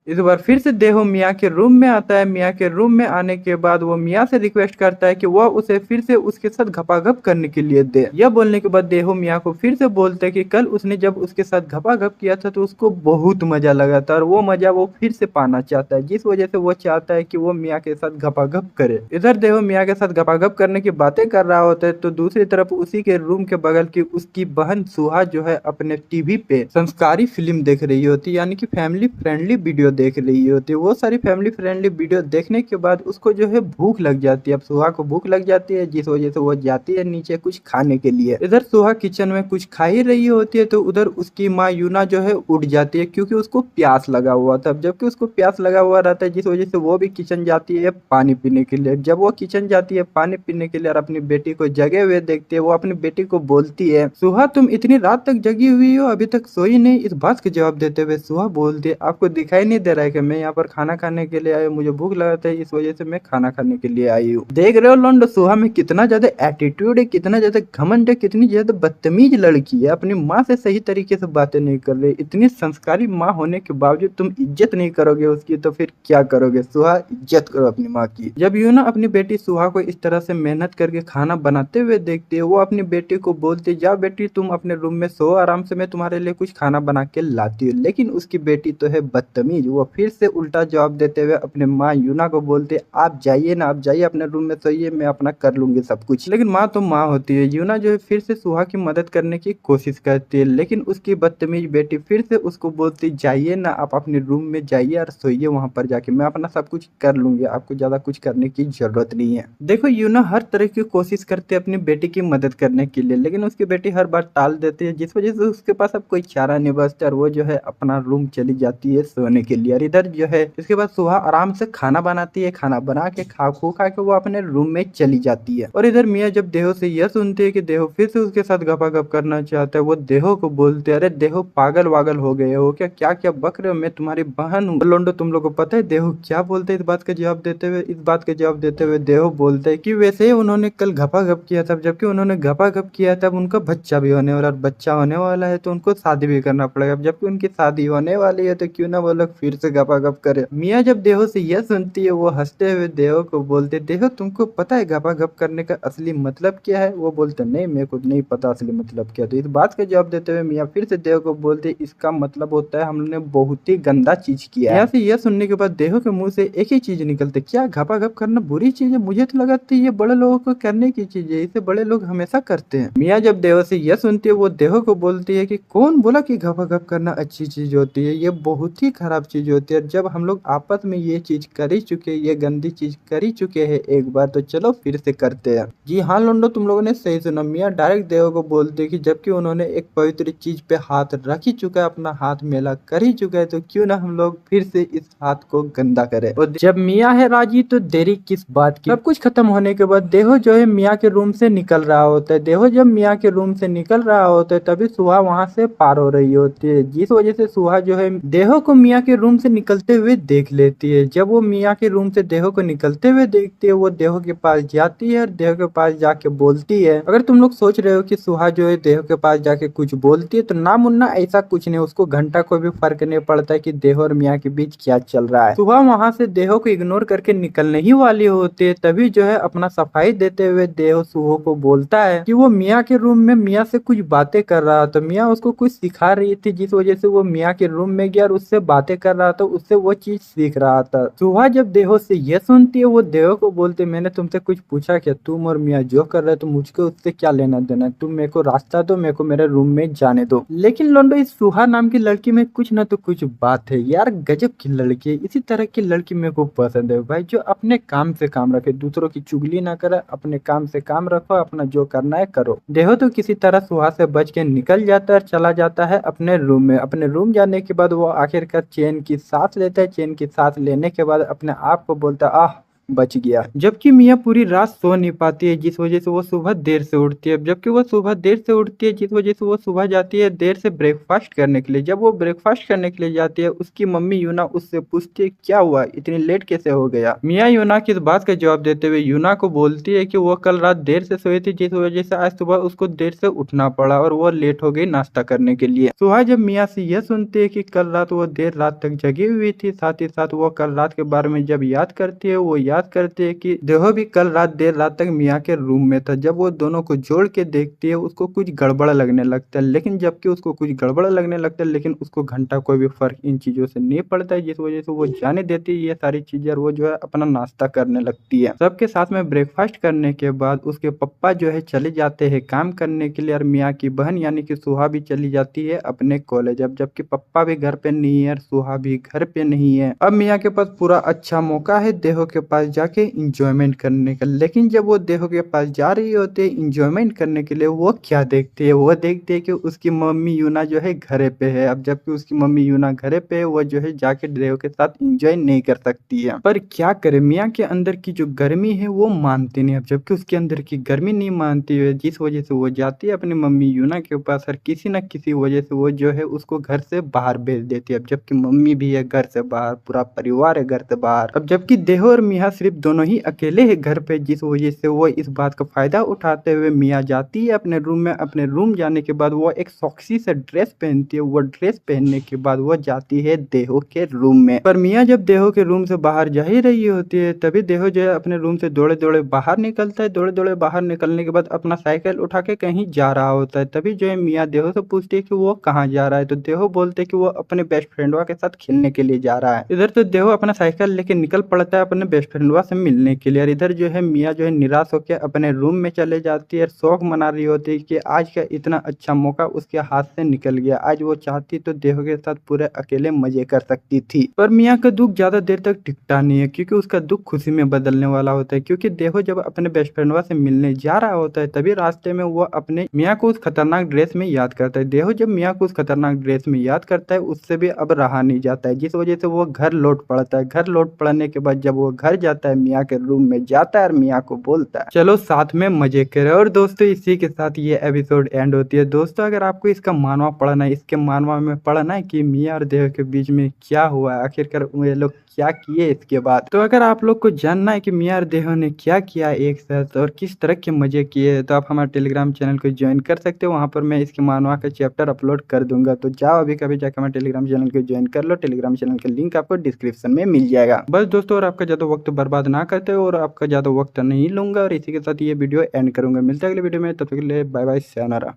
इस बार फिर से देहो मियाँ के रूम में आता है। मियाँ के रूम में आने के बाद वो मियाँ से रिक्वेस्ट करता है कि वह उसे फिर से उसके साथ घपाघप करने के लिए दे। यह बोलने के बाद देहो मियाँ को फिर से बोलते हैं कि कल उसने जब उसके साथ घपाघप किया था तो उसको बहुत मजा लगा था और वो मजा वो फिर से पाना चाहता है, जिस वजह से वो चाहता है कि वो मियाँ के साथ घपाघप करे। इधर देहो मियाँ के साथ घपाघप करने की बातें कर रहा होता है तो दूसरी तरफ उसी के रूम के बगल की उसकी बहन सुहा जो है अपने टीवी पे संस्कारी फिल्म देख रही होती है, यानी कि फैमिली फ्रेंडली वीडियो देख रही होती है। वो सारी फैमिली फ्रेंडली वीडियो देखने के बाद उसको जो है भूख लग जाती है। अब सुहा को भूख लग जाती है, जिस वजह से वो जाती है नीचे कुछ खाने के लिए। इधर सुहा किचन में कुछ खा ही रही होती है तो उधर उसकी माँ यूना जो है उठ जाती है क्योंकि उसको प्यास लगा हुआ था। जबकि उसको प्यास लगा हुआ रहता है, जिस वजह से वो भी किचन जाती है पानी पीने के लिए। जब वो किचन जाती है पानी पीने के लिए और अपनी बेटी को जगे हुए देखती है, वो अपनी बेटी को बोलती है, सुहा तुम इतनी रात तक जगी हुई हो, अभी तक सोई नहीं। इस बात के जवाब देते हुए सुहा बोलती है, आपको दिखाई नहीं दे रहा है कि मैं यहाँ पर खाना खाने के लिए आई हूँ, मुझे भूख लगा था इस वजह से मैं खाना खाने के लिए आई हूँ। देख रहे हो लोंडो, सुहा में कितना ज्यादा एटीट्यूड है, कितना ज्यादा घमंड है, कितनी ज्यादा बदतमीज लड़की है। अपनी माँ से सही तरीके से बातें नहीं कर रही। इतनी संस्कारी माँ होने के बावजूद तुम इज्जत नहीं करोगे उसकी, तो फिर क्या करोगे। सुहा, इज्जत करो अपनी माँ की। जब यूना अपनी बेटी सुहा को इस तरह से मेहनत करके खाना बनाते हुए देखती है, वो अपनी बेटी को बोलती है, जा बेटी तुम अपने रूम में सो आराम से, मैं तुम्हारे लिए कुछ खाना बना के लाती हूँ। लेकिन उसकी बेटी तो है बदतमीज, वो फिर से उल्टा जवाब देते हुए अपने माँ यूना को बोलती है, आप जाइए ना, आप जाइए अपने रूम में सोइए, मैं अपना कर लूंगी सब कुछ। लेकिन माँ तो माँ होती है। यूना जो है फिर से सुहा की मदद करने की कोशिश करती है, लेकिन उसकी बदतमीज बेटी फिर से उसको बोलती, जाइए ना, आप अपने रूम में जाइए और सोइए वहां पर जाके, मैं अपना सब कुछ कर लूंगी, आपको ज्यादा कुछ करने की जरूरत नहीं है। देखो यूना हर तरह की कोशिश करती है अपनी बेटी की मदद करने के लिए, लेकिन उसकी बेटी हर बार टाल देती है, जिस वजह से उसके पास अब कोई चारा नहीं बचता और वो जो है अपना रूम चली जाती है सोने के लिए। और इधर जो है इसके बाद सुहा आराम से खाना बनाती है, खाना बना के खा के वो अपने रूम में चली जाती है। और इधर मियाँ जब देहो से यह सुनती है कि देहो फिर से उसके साथ गपागप करना चाहता है, वो देहो को बोलते हैं, अरे देहो पागल वागल हो गए हो क्या, क्या क्या बक रहे हो, मैं तुम्हारी बहन हूँ। लोंडो तुम लोग को पता है देहो क्या बोलते हैं इस बात का जवाब देते हुए। इस बात का जवाब देते हुए देहो बोलते है कि वैसे ही उन्होंने कल घपाघप किया था, जबकि उन्होंने घपाघप किया तब उनका बच्चा भी होने वाला, और बच्चा होने वाला है तो उनको शादी भी करना पड़ेगा। जबकि उनकी शादी होने वाली है तो क्यों ना वो लोग फिर से घपाघप करे। मियाँ जब देहो से यह सुनती है, वो हंसते हुए देहो को बोलते, देहो तुमको पता है घपाघप करने का असली मतलब क्या है। वो बोलते, नहीं मेरे को नहीं पता असली मतलब क्या। तो इस बात का जवाब देते हुए मियाँ फिर से देहो को बोलते, इसका मतलब होता है हमने बहुत ही गंदा चीज किया है। मियाँ से यह सुनने के बाद देहो के मुंह से एक ही चीज निकलते, क्या घपाघप करना बुरी चीज है, मुझे तो लगा था ये बड़े लोगों को करने की चीज है, इसे बड़े लोग हमेशा करते हैं। मियाँ जब देहो से यह सुनती है, वो देहो को बोलती है कि कौन बोला कि घपाघप करना अच्छी चीज होती है, ये बहुत ही खराब चीज होती है। जब हम लोग आपस में ये चीज कर ही चुके, ये गंदी चीज कर ही चुके हैं एक बार, तो चलो फिर से करते हैं। जी हाँ लोंडो, तुम लोगों ने सही सुना। मियाँ डायरेक्ट देहो को बोलते कि जबकि उन्होंने एक पवित्र चीज पे हाथ रख ही चुका है, अपना हाथ मेला कर ही चुका है, तो क्यों ना हम लोग फिर से इस हाथ को गंदा करें। और जब मियाँ है राजी तो देरी किस बात की। सब कुछ खत्म होने के बाद देहो जो है मियाँ के रूम से निकल रहा होता है। देहो जब मियाँ के रूम से निकल रहा होता है तभी सुहा वहां से पार हो रही होती है, जिस वजह से सुहा जो है देहो को मियाँ के रूम से निकलते हुए देख लेती है। जब वो मियाँ के रूम से देहो को निकलते हुए देखती है, वो देहो के पास जाती है और देहो के पास जाके बोलती है। अगर तुम लोग सोच रहे हो कि सुहा जो है देहो के पास जाके कुछ बोलती है, तो ना मुन्ना ऐसा कुछ नहीं, उसको घंटा कोई भी फर्क नहीं पड़ता है कि देहो और मियाँ के बीच क्या चल रहा है। सुहा वहां से देहो को इग्नोर करके निकलने ही वाली होती है, तभी जो है अपना सफाई देते हुए देहो सुहो को बोलता है कि वो मियाँ के रूम में मियाँ से कुछ बातें कर रहा था, मियाँ उसको कुछ सिखा रही थी, जिस वजह से वो मियाँ के रूम में गया और उससे बातें कर रहा था, उससे वो चीज सीख रहा था। सुहा जब देहो से यह सुनती है, वो देहो को बोलते, मैंने तुमसे कुछ पूछा क्या, तुम और मियाँ जो कर रहे हो तो मुझको उससे क्या लेना देना है, तुम मेरे को रास्ता दो, मेरे को मेरे रूम में जाने दो। लेकिन लोंडो, इस सुहा नाम की लड़की में कुछ ना तो कुछ बात है यार, गजब की लड़की है। इसी तरह की लड़की मेरे को पसंद है भाई, जो अपने काम से काम रखे, दूसरों की चुगली ना करे, अपने काम से काम रखो, अपना जो करना है करो। देहो तो किसी तरह सुहा से बच के निकल जाता है और चला जाता है अपने रूम में। अपने रूम जाने के बाद वो आखिरकार चैन की सांस लेता है। चैन की सांस लेने के बाद अपने आप को बोलता है, आह बच गया। जबकि मियाँ पूरी रात सो नहीं पाती है, जिस वजह से वो सुबह देर से उठती है। जबकि वो सुबह देर से उठती है, जिस वजह से वो सुबह जाती है देर से ब्रेकफास्ट करने के लिए। जब वो ब्रेकफास्ट करने के लिए जाती है, उसकी मम्मी यूना उससे पूछती है क्या हुआ, इतनी लेट कैसे हो गया। मियाँ यूना की इस बात का जवाब देते हुए यूना को बोलती है कि वो कल रात देर से सोई थी, जिस वजह से आज सुबह उसको देर से उठना पड़ा और वो लेट हो गई नाश्ता करने के लिए। सुहा जब मियाँ से यह सुनती है कि कल रात वो देर रात तक जगी हुई थी, साथ ही साथ वो कल रात के बारे में जब याद करती है, वो याद करती है कि देहो भी कल रात देर रात तक मियाँ के रूम में था। जब वो दोनों को जोड़ के देखती है, उसको कुछ गड़बड़ लगने लगता है। लेकिन जबकि उसको कुछ गड़बड़ लगने लगता है, लेकिन उसको घंटा कोई भी फर्क इन चीजों से नहीं पड़ता है, जिस वजह से वो जाने देती है ये सारी चीजें और वो जो है अपना नाश्ता करने लगती है। सबके साथ में ब्रेकफास्ट करने के बाद उसके पप्पा जो है चले जाते हैं काम करने के लिए और मियाँ की बहन यानी कि सुहा भी चली जाती है अपने कॉलेज। अब जबकि पप्पा भी घर पे नहीं है और सुहा भी घर पे नहीं है। अब मियाँ के पास पूरा अच्छा मौका है देहो के पास जाके इंजॉयमेंट करने का। लेकिन जब वो देहो के पास जा रही होती है इंजॉयमेंट करने के लिए, वो क्या देखती है, वो देखती है कि उसकी मम्मी यूना जो है घरे पे है। अब जबकि उसकी मम्मी यूना घरे पे है, वो जो है जाके देहो के साथ इंजॉय नहीं कर सकती है। पर क्या करे, मियाँ के अंदर की जो गर्मी है वो मानती नहीं। अब जबकि उसके अंदर की गर्मी नहीं मानती है, जिस वजह से वो जाती है अपनी मम्मी यूना के पास और किसी न किसी वजह से वो जो है उसको घर से बाहर भेज देती है। अब जबकि मम्मी भी है घर से बाहर, पूरा परिवार है घर से बाहर। अब जबकि देहो और मियाँ सिर्फ दोनों ही अकेले है घर पे, जिस वजह से वो इस बात का फायदा उठाते हुए मियाँ जाती है अपने रूम में। अपने रूम जाने के बाद वो एक सॉक्सी से ड्रेस पहनती है। वो ड्रेस पहनने के बाद वो जाती है देहो के रूम में। पर मियाँ जब देहो के रूम से बाहर जा ही रही होती है, तभी देहो जो है अपने रूम से दौड़े दौड़े बाहर निकलता है। दौड़े दौड़े बाहर निकलने के बाद अपना साइकिल उठा के कहीं जा रहा होता है। तभी जो है मियाँ देहो से पूछती है कि वो कहाँ जा रहा है, तो देहो बोलते है कि वो अपने बेस्ट फ्रेंडवा के साथ खेलने के लिए जा रहा है। इधर तो देहो अपना साइकिल लेके निकल पड़ता है अपने बेस्ट फ्रेंडवा से मिलने के लिए और इधर जो है मियाँ जो है निराश होकर अपने रूम में चले जाती है। शौक मना रही होती है कि आज का इतना अच्छा मौका उसके हाथ से निकल गया। आज वो चाहती तो देहो के साथ पूरे अकेले मजे कर सकती थी। पर मियाँ का दुख ज्यादा देर तक टिकता नहीं है, क्योंकि उसका दुख खुशी में बदलने वाला होता है। क्योंकि देहो जब अपने बेस्ट फ्रेंडवा से मिलने जा रहा होता है, तभी रास्ते में वो अपने मियाँ को उस खतरनाक ड्रेस में याद करता है। देहो जब मियाँ को उस खतरनाक ड्रेस में याद करता है, उससे भी अब रहा नहीं जाता है, जिस वजह से वो घर लौट पड़ता है। घर लौट पड़ने के बाद जब वो घर जाता है, मियाँ के रूम में जाता है और मियाँ को बोलता है चलो साथ में मजे करें। और दोस्तों इसी के साथ ये एपिसोड एंड होती है। दोस्तों अगर आपको इसका मानवा पढ़ना है, इसके मानवा में पढ़ना है कि मियाँ और देहो के बीच में क्या हुआ, आखिरकार ये लोग क्या किए इसके बाद, तो अगर आप लोग को जानना है कि मियाँ और देहो ने क्या किया एक साथ और किस तरह के मजे किए, तो आप हमारे टेलीग्राम चैनल को ज्वाइन कर सकते हो। वहां पर मैं इसके मानवा का चैप्टर अपलोड कर दूंगा। तो जाओ अभी कभी जाकर हमारे टेलीग्राम चैनल को ज्वाइन कर लो। टेलीग्राम चैनल का लिंक आपको डिस्क्रिप्शन में मिल जाएगा। बस दोस्तों, और आपका ज्यादा वक्त बर्बाद ना करते हो और आपका ज्यादा वक्त नहीं लूंगा और इसी के साथ ये वीडियो एंड करूंगा। मिलते हैं अगले वीडियो में, तब तक के लिए bye bye, sayonara।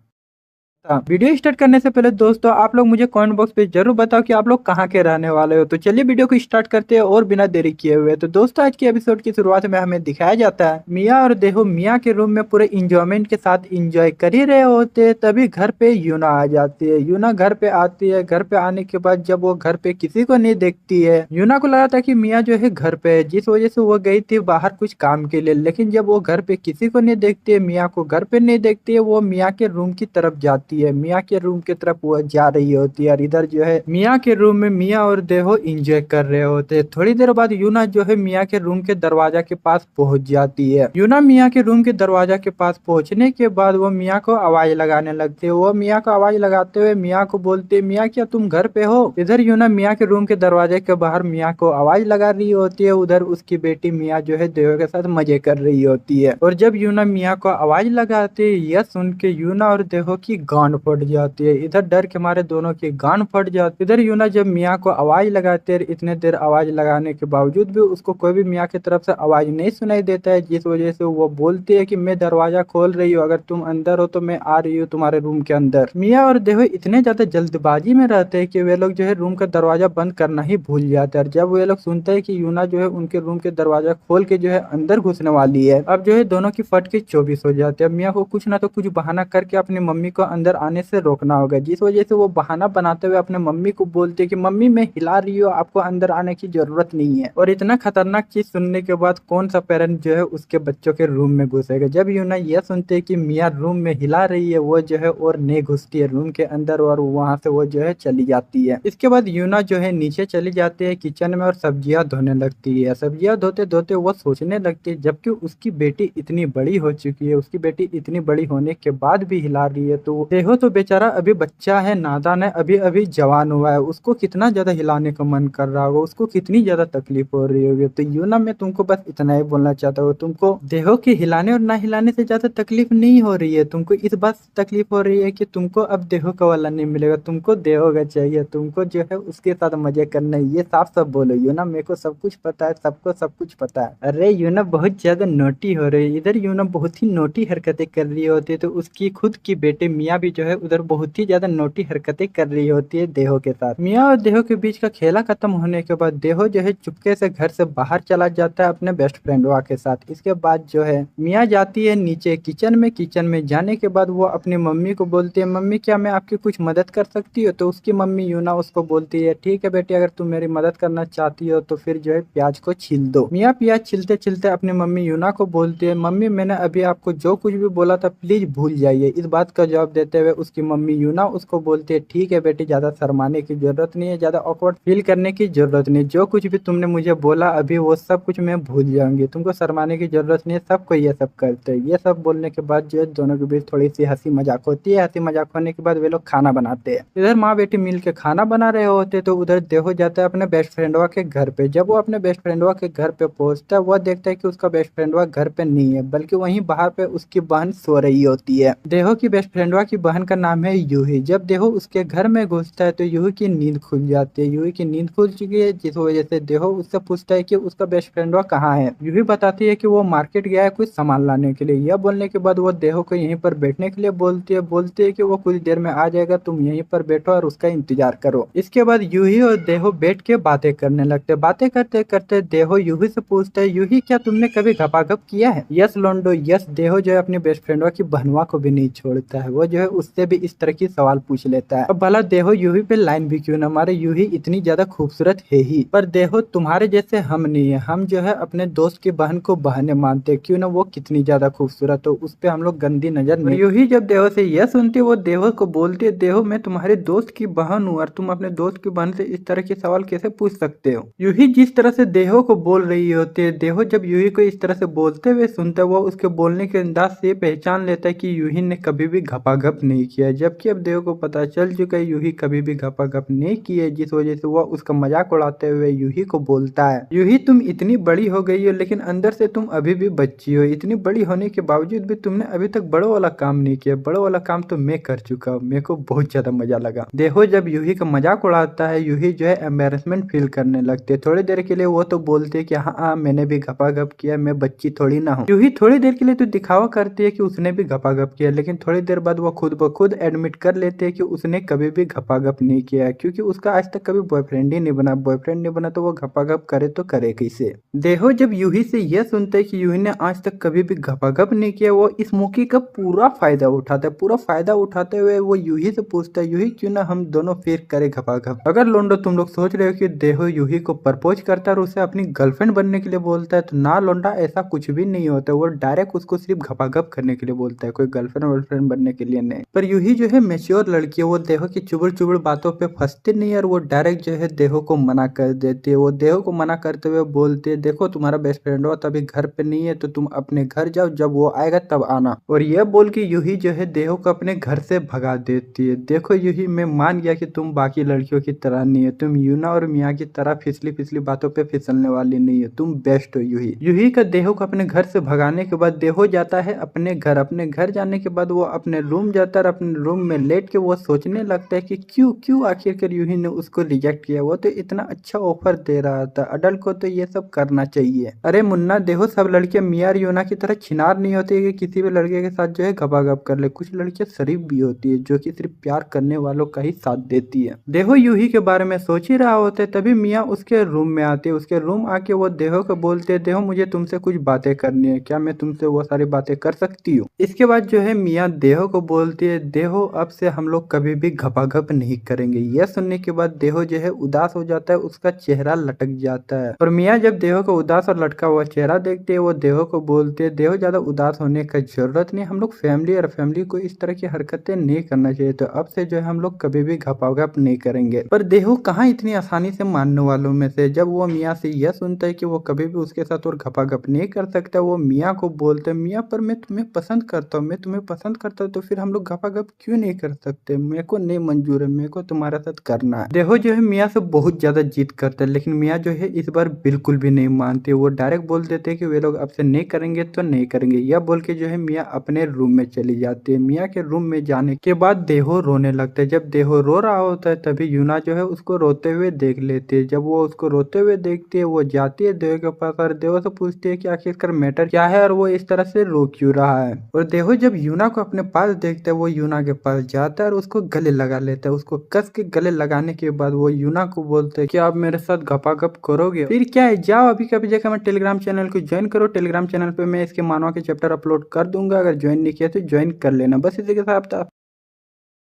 Video start करने से पहले दोस्तों आप लोग मुझे कमेंट बॉक्स पे जरूर बताओ कि आप लोग कहाँ के रहने वाले हो। तो चलिए वीडियो को स्टार्ट करते हैं और बिना देरी किए हुए। तो दोस्तों आज की एपिसोड की शुरुआत में हमें दिखाया जाता है मियाँ और देहो मियाँ के रूम में पूरे इंजॉयमेंट के साथ इंजॉय कर ही रहे होते, तभी घर पे यूना आ जाती है। यूना घर पे आती है। घर पे आने के बाद जब वो घर पे किसी को नहीं देखती है, यूना को लगा था कि मियाँ जो है घर पे है, जिस वजह से वो गई थी बाहर कुछ काम के लिए। लेकिन जब वो घर पे किसी को नहीं देखती है, मियाँ को घर पे नहीं देखती है, वो मियाँ के रूम की तरफ जाती है। मियाँ के रूम की तरफ वो जा रही होती है और इधर जो है मियाँ के रूम में मियाँ और देहो एंजॉय कर रहे होते हैं। थोड़ी देर बाद यूना जो है मियाँ के रूम के दरवाजा के पास पहुंच जाती है। यूना मियाँ के रूम के दरवाजा के पास पहुंचने के बाद वो मियाँ को आवाज लगाने लगती है। वो मियाँ को आवाज लगाते हुए मियाँ को बोलती है मियाँ क्या तुम घर पे हो। इधर यूना मियाँ के रूम के दरवाजे के बाहर मियाँ को आवाज लगा रही होती है। उधर उसकी बेटी मियाँ जो है देहो के साथ मजे कर रही होती है। और जब यूना मियाँ को आवाज लगाती है, यह सुन के यूना और देहो की गांड फट जाती है। इधर डर के मारे दोनों की गांड फट जाती है। इधर यूना जब मियाँ को आवाज लगाते है, इतने देर आवाज लगाने के बावजूद भी उसको कोई भी मियाँ की तरफ से आवाज नहीं सुनाई देता है, जिस वजह से वो बोलती है कि मैं दरवाजा खोल रही हूँ, अगर तुम अंदर हो तो मैं आ रही हूँ तुम्हारे रूम के अंदर। मियाँ और देहो इतने ज्यादा जल्दबाजी में रहते हैं कि वे लोग जो है रूम का दरवाजा बंद करना ही भूल जाते हैं। और जब वे लोग सुनते हैं कि यूना जो है उनके रूम के दरवाजा खोल के जो है अंदर घुसने वाली है, अब जो है दोनों की फट के 24 हो जाते हैं। अब मियाँ को कुछ ना तो कुछ बहाना करके अपनी मम्मी को अंदर अंदर आने से रोकना होगा। जिस वजह से वो बहाना बनाते हुए अपने मम्मी को बोलते हैं कि मम्मी मैं हिला रही हूँ, आपको अंदर आने की जरूरत नहीं है। और इतना खतरनाक चीज सुनने के बाद कौन सा पेरेंट जो है उसके बच्चों के रूम में घुसेगा। जब यूना यह सुनते हैं कि मियाँ रूम में हिला रही है, वो जो है और नहीं घुसती है रूम के अंदर और वहां से वो जो है चली जाती है। इसके बाद यूना जो है नीचे चली जाती है किचन में और सब्जियां धोने लगती है। सब्जियां धोते धोते वो सोचने लगती है, जबकि उसकी बेटी इतनी बड़ी हो चुकी है, उसकी बेटी इतनी बड़ी होने के बाद भी हिला रही है, तो देखो तो बेचारा अभी बच्चा है, नादान है, अभी अभी जवान हुआ है, उसको कितना ज्यादा हिलाने का मन कर रहा होगा, उसको कितनी ज्यादा तकलीफ हो रही होगी। तो यूना मैं तुमको बस इतना ही बोलना चाहता हूँ, तुमको देहो के हिलाने और ना हिलाने से ज्यादा तकलीफ नहीं हो रही है, तुमको इस बात से तकलीफ हो रही है कि तुमको अब देहो का वाला नहीं मिलेगा, तुमको देहो का चाहिए, तुमको जो है उसके साथ मजे करने। ये साफ साफ बोलो यूना, मेरे को सब कुछ पता है, सबको सब कुछ पता है। अरे यूना बहुत ज्यादा नोटी हो रही है, इधर यूना बहुत ही नोटी हरकतें कर रही होती है, तो उसकी खुद की बेटे मियाँ भी जो है उधर बहुत ही ज्यादा नोटी हरकतें कर रही होती है देहो के साथ। मियाँ और देहो के बीच का खेला खत्म होने के बाद देहो जो है चुपके से घर से बाहर चला जाता है अपने बेस्ट फ्रेंड के साथ। इसके बाद जो है मियाँ जाती है नीचे किचन में जाने के बाद वो अपनी मम्मी को बोलती है, मम्मी क्या मैं आपकी कुछ मदद कर सकती हूँ? तो उसकी मम्मी यूना उसको बोलती है, ठीक है बेटी, अगर तुम मेरी मदद करना चाहती हो तो फिर जो है प्याज को छील दो। मियाँ प्याज छिलते छिलते अपनी मम्मी यूना को बोलती है, मम्मी मैंने अभी आपको जो कुछ भी बोला था प्लीज भूल जाइए। इस बात का जवाब देते हुए उसकी मम्मी यूना उसको बोलती है, ठीक है बेटी, ज्यादा शर्माने की जरूरत नहीं है, ज्यादा ऑकवर्ड फील करने की जरूरत नहीं, जो कुछ भी तुमने मुझे बोला अभी वो सब कुछ मैं भूल जाऊंगी, तुमको शर्माने की जरूरत नहीं है, सबको ये सब करते हैं। ये सब बोलने के बाद जो है दोनों के बीच थोड़ी सी हंसी मजाक होती है। हंसी मजाक होने के बाद वे लोग खाना बनाते हैं। इधर माँ बेटी मिल के खाना बना रहे होते तो उधर देहो जाता है अपने बेस्ट फ्रेंडवा के घर पे। जब वो अपने बेस्ट फ्रेंडवा के घर पे पहुंचता है, वह देखता है कि उसका बेस्ट फ्रेंडवा घर पे नहीं है, बल्कि वहीं बाहर पे उसकी बहन सो रही होती है। देहो की बेस्ट फ्रेंडवा की बहन का नाम है यूही। जब देहो उसके घर में घुसता है तो यूही की नींद खुल जाती है। यूही की नींद खुल चुकी है, जिस वजह से देहो उससे पूछता है कि उसका बेस्ट फ्रेंडवा कहाँ है। यूही बताती है कि वो मार्केट गया है कुछ सामान लाने के लिए। यह बोलने के बाद वो देहो को यहीं पर बैठने के लिए बोलती है कि वो कुछ देर में आ जाएगा, तुम यहीं पर बैठो और उसका इंतजार करो। इसके बाद यूही और देहो बैठ के बातें करने लगते। बातें करते करते देहो यूही से पूछता है, यूही क्या तुमने कभी घपाघप किया है? यस लोंडो यस। देहो जो है अपनी बेस्ट फ्रेंडवा की बहनवा को भी नहीं छोड़ता है, वो जो है उससे भी इस तरह की सवाल पूछ लेता है। अब भला देहो यूही पे लाइन भी क्यों ना मारे, यूही इतनी ज्यादा खूबसूरत है ही, पर देहो तुम्हारे जैसे हम नहीं है, हम जो है अपने दोस्त की बहन को बहने मानते, क्यों ना वो कितनी ज्यादा खूबसूरत हो, उस पे हम लोग गंदी नजर नहीं। यूही जब देहो से यह सुनती है, वो देहो को बोलती है, देहो मैं तुम्हारे दोस्त की बहन हूँ और तुम अपने दोस्त की बहन से इस तरह के सवाल कैसे पूछ सकते हो? यूही जिस तरह से देहो को बोल रही होती है, देहो जब यूही को इस तरह से बोलते हुए सुनता है, वो उसके बोलने के अंदाज से पहचान लेता है कि यूही ने कभी भी घपाघप नहीं किया। जबकि अब देहो को पता चल चुका है यूही कभी भी घपाघप नहीं की है, जिस वजह से वह उसका मजाक उड़ाते हुए यूही को बोलता है, यूही तुम इतनी बड़ी हो गई हो लेकिन अंदर से तुम अभी भी बच्ची हो, इतनी बड़ी होने के बावजूद भी तुमने अभी तक बड़ों वाला काम नहीं किया, बड़ों वाला काम तो मैं कर चुका हूँ, मेरे को बहुत ज्यादा मजा लगा। देहो जब यूही का मजाक उड़ाता है, यूही जो है एम्बेरसमेंट फील करने लगते है। थोड़ी देर के लिए वो तो बोलते है कि हाँ मैंने भी घपाघप किया, मैं बच्ची थोड़ी ना हूँ। यूही थोड़ी देर के लिए तो दिखावा करती है कि उसने भी घपाघप किया, लेकिन थोड़ी देर बाद वो खुद ब खुद एडमिट कर लेते हैं कि उसने कभी भी घपाघप नहीं किया, क्योंकि उसका आज तक कभी बॉयफ्रेंड ही नहीं बना। बॉयफ्रेंड नहीं बना तो वो घपाघप करे तो करे कैसे? देहो जब यूही से यह सुनता है कि यूही ने आज तक कभी भी घपाघप नहीं किया, वो इस मौके का पूरा फायदा उठाता है। पूरा फायदा उठाते हुए वो यूही से पूछता है, यूही क्यों ना हम दोनों फिर करें घपाघप? अगर लोंडो तुम लोग सोच रहे हो कि देहो यूही को प्रपोज करता है और उसे अपनी गर्लफ्रेंड बनने के लिए बोलता है, तो ना लोंडा, ऐसा कुछ भी नहीं होता। वो डायरेक्ट उसको सिर्फ घपाघप करने के लिए बोलता है, कोई गर्लफ्रेंड वर्लफ्रेंड बनने के लिए नहीं। पर यूही जो है मेच्योर लड़की है, वो देहो की चुबड़ चुबड़ बातों पे फंसती नहीं है और वो डायरेक्ट जो है देहो को मना कर देती है। वो देहो को मना करते हुए बोलती है, देखो तुम्हारा बेस्ट फ्रेंड हो तभी घर पे नहीं है, तो तुम अपने घर जाओ, जब वो आएगा तब आना। और यह बोल के यूही जो है देहो को अपने घर से भगा देती है। देखो यूही, मैं मान गया कि तुम बाकी लड़कियों की तरह नहीं है, तुम यूना और मियाँ की तरह फिसली फिसली बातों पे फिसलने वाली नहीं है, तुम बेस्ट हो यूही। यूही का देहो को अपने घर से भगाने के बाद देहो जाता है अपने घर। अपने घर जाने के बाद वो अपने रूम जाता है, अपने रूम में लेट के वो सोचने लगता है कि क्यों क्यों आखिरकार यूही ने उसको रिजेक्ट किया। वो तो इतना अच्छा ऑफर दे रहा था, अडल्ट को तो ये सब करना चाहिए। अरे मुन्ना, देखो सब लड़कियां मियाँ और यूना की तरह छिनार नहीं होती कि किसी भी लड़के के साथ जो है घपाघप कर ले। कुछ लड़कियां शरीफ भी होती है, जो कि सिर्फ प्यार करने वालों का ही साथ देती है। देहो यूही के बारे में सोच ही रहा होता है, तभी मियाँ उसके रूम में आती है। उसके रूम आके वो देहो को बोलते है, देहो मुझे तुमसे कुछ बातें करनी है, क्या मैं तुमसे वो सारी बातें कर सकती हूँ? इसके बाद जो है मियाँ देहो को बोलते बोलती है देहो अब से हम लोग कभी भी घपाघप नहीं करेंगे। यह सुनने के बाद देहो जो है उदास हो जाता है, उसका चेहरा लटक जाता है और मियाँ जब देहो को उदास और लटका हुआ चेहरा देखते है वो देहो को बोलते है देहो ज्यादा उदास होने का जरूरत नहीं, हम लोग फैमिली और फैमिली को इस तरह की हरकतें नहीं करना चाहिए, तो अब से जो है हम लोग कभी भी घपाघप नहीं करेंगे। पर देहो कहाँ इतनी आसानी से मानने वालों में से, जब वो मियाँ से यह सुनता है कि वो कभी भी उसके साथ और घपाघप नहीं कर सकता, वो मियाँ को बोलते हैं मियाँ पर मैं तुम्हें पसंद करता हूँ, मैं तुम्हें पसंद करता हूँ, तो फिर हम लोग घपाघप क्यों नहीं कर सकते, मेरे को नहीं मंजूर है, मेरे को तुम्हारे साथ करना है। देहो जो है मियाँ से बहुत ज्यादा जिद करता है, लेकिन मियाँ जो है इस बार बिल्कुल भी नहीं मानते, वो डायरेक्ट बोल देते हैं कि वे लोग अब से नहीं करेंगे तो नहीं करेंगे। यह बोल के जो है मियाँ अपने रूम में चली जाती है। मियाँ के रूम में जाने के बाद देहो रोने लगता है। जब देहो रो रहा होता है तभी यूना जो है उसको रोते हुए देख लेती है। जब वो उसको रोते हुए देखती है वो जाती है देहो के पास और देहो से पूछती है कि आखिरकार मैटर क्या है और वो इस तरह से रो क्यों रहा है। और देहो जब यूना को अपने पास देखता है वो यूना के पास जाता है और उसको गले लगा लेता है। उसको कस के गले लगाने के बाद वो यूना को बोलता है कि आप मेरे साथ घपाघप करोगे, फिर क्या है जाओ अभी कभी जाकर मैं टेलीग्राम चैनल को ज्वाइन करो, टेलीग्राम चैनल पे मैं इसके मानवा के चैप्टर अपलोड कर दूंगा, अगर ज्वाइन नहीं किया तो ज्वाइन कर लेना। बस इसी के साथ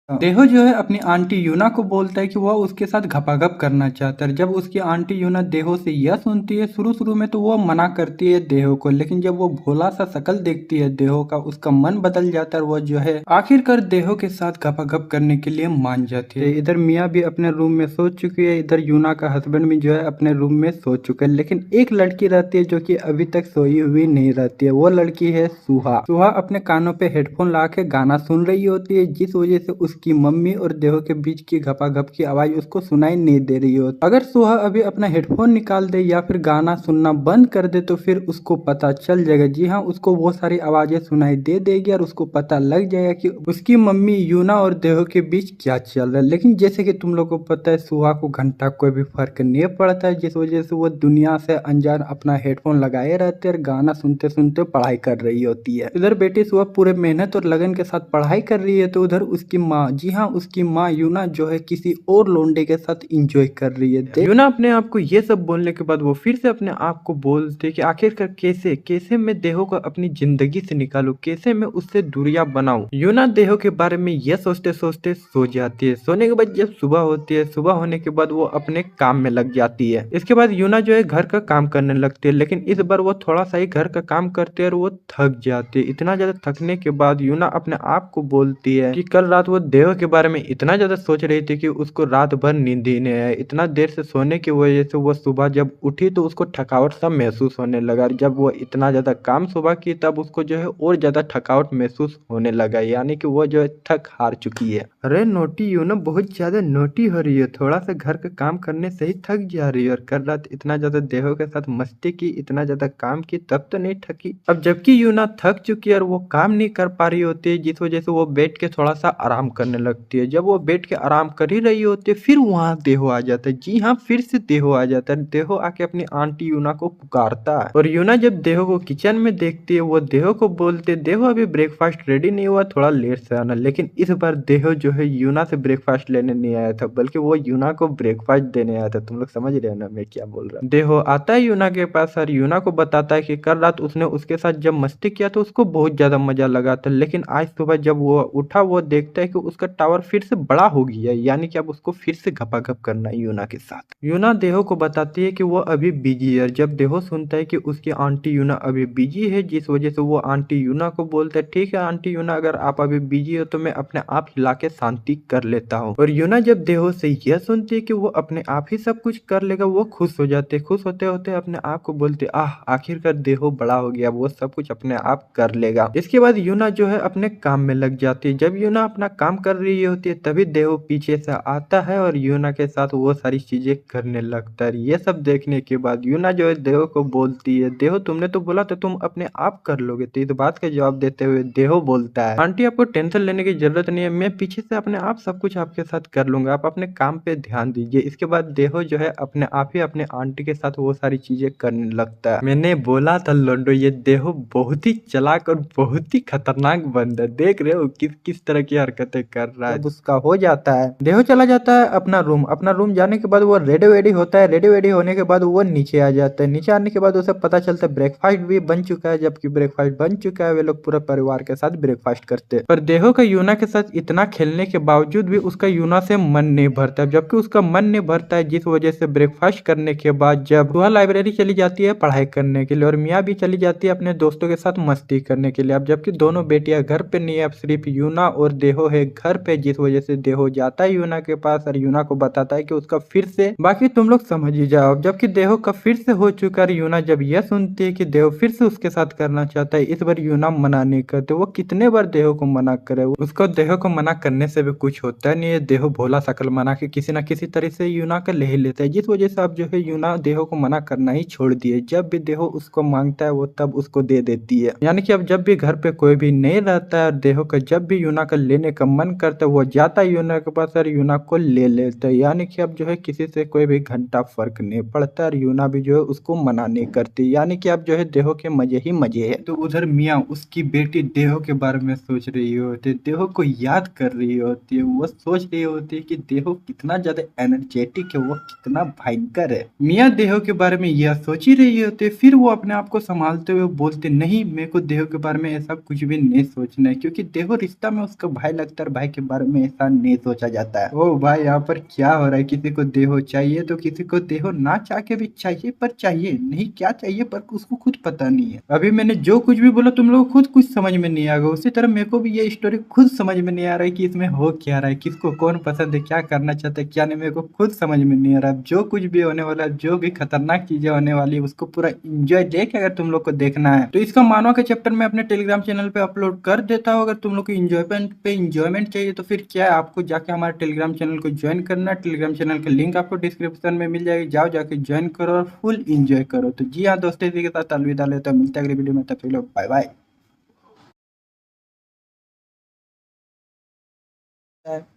देहो जो है अपनी आंटी यूना को बोलता है कि वह उसके साथ घपाघप करना चाहता है। जब उसकी आंटी यूना देहो से यह सुनती है शुरू शुरू में तो वो मना करती है देहो को, लेकिन जब वो भोला सा शकल देखती है देहो का उसका मन बदल जाता है। वो जो है आखिरकार देहो के साथ घपाघप करने के लिए मान जाती है। इधर मियाँ भी अपने रूम में सो चुकी है, इधर यूना का हस्बैंड भी जो है अपने रूम में सो चुका है, लेकिन एक लड़की रहती है जो कि अभी तक सोई हुई नहीं रहती है। वो लड़की है सुहा। सुहा अपने कानों पे हेडफोन ला के गाना सुन रही होती है, जिस वजह से उसकी मम्मी और देहो के बीच की घपाघप की आवाज उसको सुनाई नहीं दे रही हो। अगर सुहा अभी अपना हेडफोन निकाल दे या फिर गाना सुनना बंद कर दे तो फिर उसको पता चल जाएगा। जी हाँ, उसको वो सारी आवाजें सुनाई दे देगी और उसको पता लग जाएगा कि उसकी मम्मी यूना और देहो के बीच क्या चल रहा है। लेकिन जैसे कि तुम लोग को पता है सुहा को घंटा कोई भी फर्क नहीं पड़ता है, जिस वजह से वो दुनिया से अनजान अपना हेडफोन लगाए रहते हैं और गाना सुनते सुनते पढ़ाई कर रही होती है। इधर बेटी सुहा पूरे मेहनत और लगन के साथ पढ़ाई कर रही है तो उधर उसकी माँ, जी हाँ उसकी माँ यूना जो है किसी और लोंडे के साथ इंजॉय कर रही है। यूना अपने आप को ये सब बोलने के बाद वो फिर से अपने आप को बोलते कि आखिरकार कैसे कैसे मैं देहो को अपनी जिंदगी से निकालूं, कैसे मैं उससे दूरियां बनाऊं। यूना देहो के बारे में ये सोचते सोचते सो जाती है। सोने के बाद जब सुबह होती है, सुबह होने के बाद वो अपने काम में लग जाती है। इसके बाद यूना जो है घर का काम करने लगती है, लेकिन इस बार वो थोड़ा सा ही घर का काम करते है और वो थक जाती है। इतना ज्यादा थकने के बाद यूना अपने आप को बोलती है कि कल रात वो देहो के बारे में इतना ज्यादा सोच रही थी कि उसको रात भर नींद ही नहीं आई। इतना देर से सोने की वजह से वो सुबह जब उठी तो उसको थकावट सा महसूस होने लगा। जब वो इतना ज्यादा काम सुबह की तब उसको जो है और ज्यादा थकावट महसूस होने लगा, यानी कि वो जो है थक हार चुकी है। अरे नोटी यूना बहुत ज्यादा नोटी हो रही है, थोड़ा सा घर का काम करने से ही थक जा रही है और कल रात इतना ज्यादा देहो के साथ मस्ती की, इतना ज्यादा काम की तब तो नहीं थकी। अब जबकि यूना थक चुकी है और वो काम नहीं कर पा रही होती है, जिस वजह से वो बैठ के थोड़ा सा आराम करने लगती है। जब वो बैठ के आराम कर ही रही होती है फिर वहां देहो आ जाता है। जी हाँ, फिर से देहो आ जाता है। देहो आके अपनी आंटी यूना को पुकारता है और यूना जब देहो को किचन में देखती है वो देहो को बोलते देहो अभी ब्रेकफास्ट रेडी नहीं हुआ, थोड़ा लेट से आना। लेकिन इस बार देहो जो है यूना से ब्रेकफास्ट लेने नहीं आया था, बल्कि वो यूना को ब्रेकफास्ट देने आया था। तुम लोग समझ रहे हो ना मैं क्या बोल रहा हूँ। देहो आता है यूना के पास और यूना को बताता है कि कल रात उसने उसके साथ जब मस्ती किया तो उसको बहुत ज्यादा मजा लगा था, लेकिन आज सुबह जब वो उठा वो देखता है कि उसका टावर फिर से बड़ा हो गया है, यानी कि अब उसको फिर से घपाघप करना है यूना के साथ। यूना देहो को बताती है कि वो अभी बिजी है। जब देहो सुनता है कि उसकी आंटी यूना अभी बिजी है, जिस वजह से वो आंटी यूना को बोलता है ठीक है आंटी यूना, अगर आप अभी बिजी हो तो मैं अपने आप हिला के शांति कर लेता हूँ। और यूना जब देहो से यह सुनती है कि वो अपने आप ही सब कुछ कर लेगा, वो खुश हो जाते। खुश होते होते अपने आप को बोलते आह आखिरकार देहो बड़ा हो गया, वो सब कुछ अपने आप कर लेगा। इसके बाद यूना जो है अपने काम में लग जाती है। जब यूना अपना काम कर रही होती है तभी देहो पीछे से आता है और यूना के साथ वो सारी चीजें करने लगता है। ये सब देखने के बाद यूना जो है देहो को बोलती है देहो तुमने तो बोला था तुम अपने आप कर लोगे, तो इस बात का जवाब देते हुए देहो बोलता है आंटी आपको टेंशन लेने की जरूरत नहीं है, मैं पीछे से अपने आप सब कुछ आपके साथ कर लूंगा, आप अपने काम पे ध्यान दीजिए। इसके बाद देहो जो है अपने आप ही अपने आंटी के साथ वो सारी चीजें करने लगता है। मैंने बोला था लोंडो ये देहो बहुत ही चालाक और बहुत ही खतरनाक बंदा, देख रहे हो किस किस तरह की हरकतें कर रहा है। जब उसका हो जाता है, देहो चला जाता है अपना रूम जाने के बाद वो रेडी वेडी होता है। रेडी वेडी होने के बाद वो नीचे आ जाता है। नीचे आने के बाद उसे पता चलता है ब्रेकफास्ट भी बन चुका है। जबकि ब्रेकफास्ट बन चुका है, वे लोग पूरे परिवार के साथ ब्रेकफास्ट करते हैं। पर देहो का यूना के साथ इतना खेलने के बावजूद भी उसका यूना से मन नहीं भरता। जबकि उसका मन नहीं भरता है, जिस वजह से ब्रेकफास्ट करने के बाद जब वह लाइब्रेरी चली जाती है पढ़ाई करने के लिए, और मियाँ भी चली जाती है अपने दोस्तों के साथ मस्ती करने के लिए। अब जबकि दोनों बेटियां घर पे नहीं है, अब सिर्फ यूना और देहो है घर पे, जिस वजह से देहो जाता है यूना के पास और यूना को बताता है कि उसका फिर से, बाकी तुम लोग समझ ही जाओ। जबकि देहो का फिर से हो चुका है। यूना जब यह सुनती है कि देहो फिर से उसके साथ करना चाहता है, इस बार यूना मना नहीं करते। वो कितने बार देहो को मना करे, उसको देहो को मना करने से भी कुछ होता नहीं है। देहो भोला शकल मना के किसी न किसी तरह से यूना का ले ही लेता है, जिस वजह से अब जो है यूना देहो को मना करना ही छोड़ दिए। जब भी देहो उसको मांगता है वो तब उसको दे देती है। यानी कि अब जब भी घर पे कोई भी नहीं रहता है और देहो का जब भी यूना का लेने का मन करता है, वो जाता है यूना के पास और यूना को ले लेता है। यानी कि अब जो है किसी से कोई भी घंटा फर्क नहीं पड़ता और यूना भी जो है उसको मना नहीं करती। यानी कि अब जो है देहो के मजे ही मजे है। तो उधर मियाँ उसकी बेटी देहो के बारे में सोच रही होती है, देहो को याद कर रही होती है। वो सोच रही होती है कि देहो कितना ज्यादा एनर्जेटिक है, वो कितना भयंकर है। मियाँ देहो के बारे में यह सोच ही रही होती है। फिर वो अपने आप को संभालते हुए बोलते, नहीं मेरे को देहो के बारे में ऐसा कुछ भी नहीं सोचना है, क्योंकि देहो रिश्ता में उसका भाई लगता है, भाई के बारे में ऐसा नहीं सोचा जाता है। ओ भाई यहाँ पर क्या हो रहा है, किसी को देहो चाहिए तो किसी को देहो ना चाह के भी चाहिए, पर चाहिए नहीं क्या चाहिए पर उसको खुद पता नहीं है। अभी मैंने जो कुछ भी बोला तुम लोग खुद कुछ समझ में नहीं आएगा, उसी तरह मेरे को भी ये स्टोरी खुद समझ में नहीं आ रहा है कि इसमें हो क्या रहा है, किसको कौन पसंद है, क्या करना चाहता है क्या नहीं, मेरे को खुद समझ में नहीं आ रहा है। जो कुछ भी होने वाला है, जो भी खतरनाक चीजें होने वाली है, उसको पूरा इंजॉय लेके अगर तुम लोग को देखना है तो इसका मानवा का चैप्टर मैं अपने टेलीग्राम चैनल पे अपलोड कर देता हूँ। अगर तुम लोग को इंजॉयमेंट चाहिए तो फिर क्या है, आपको जाके हमारे टेलीग्राम चैनल को ज्वाइन करना। टेलीग्राम चैनल का लिंक आपको डिस्क्रिप्शन में मिल जाएगी, जाओ जाके ज्वाइन करो और फुल इंजॉय करो। तो जी हाँ दोस्तों, इसी के साथ अलविदा लेता हूं, मिलते हैं अगली वीडियो में, तब तक लोग बाय बाय।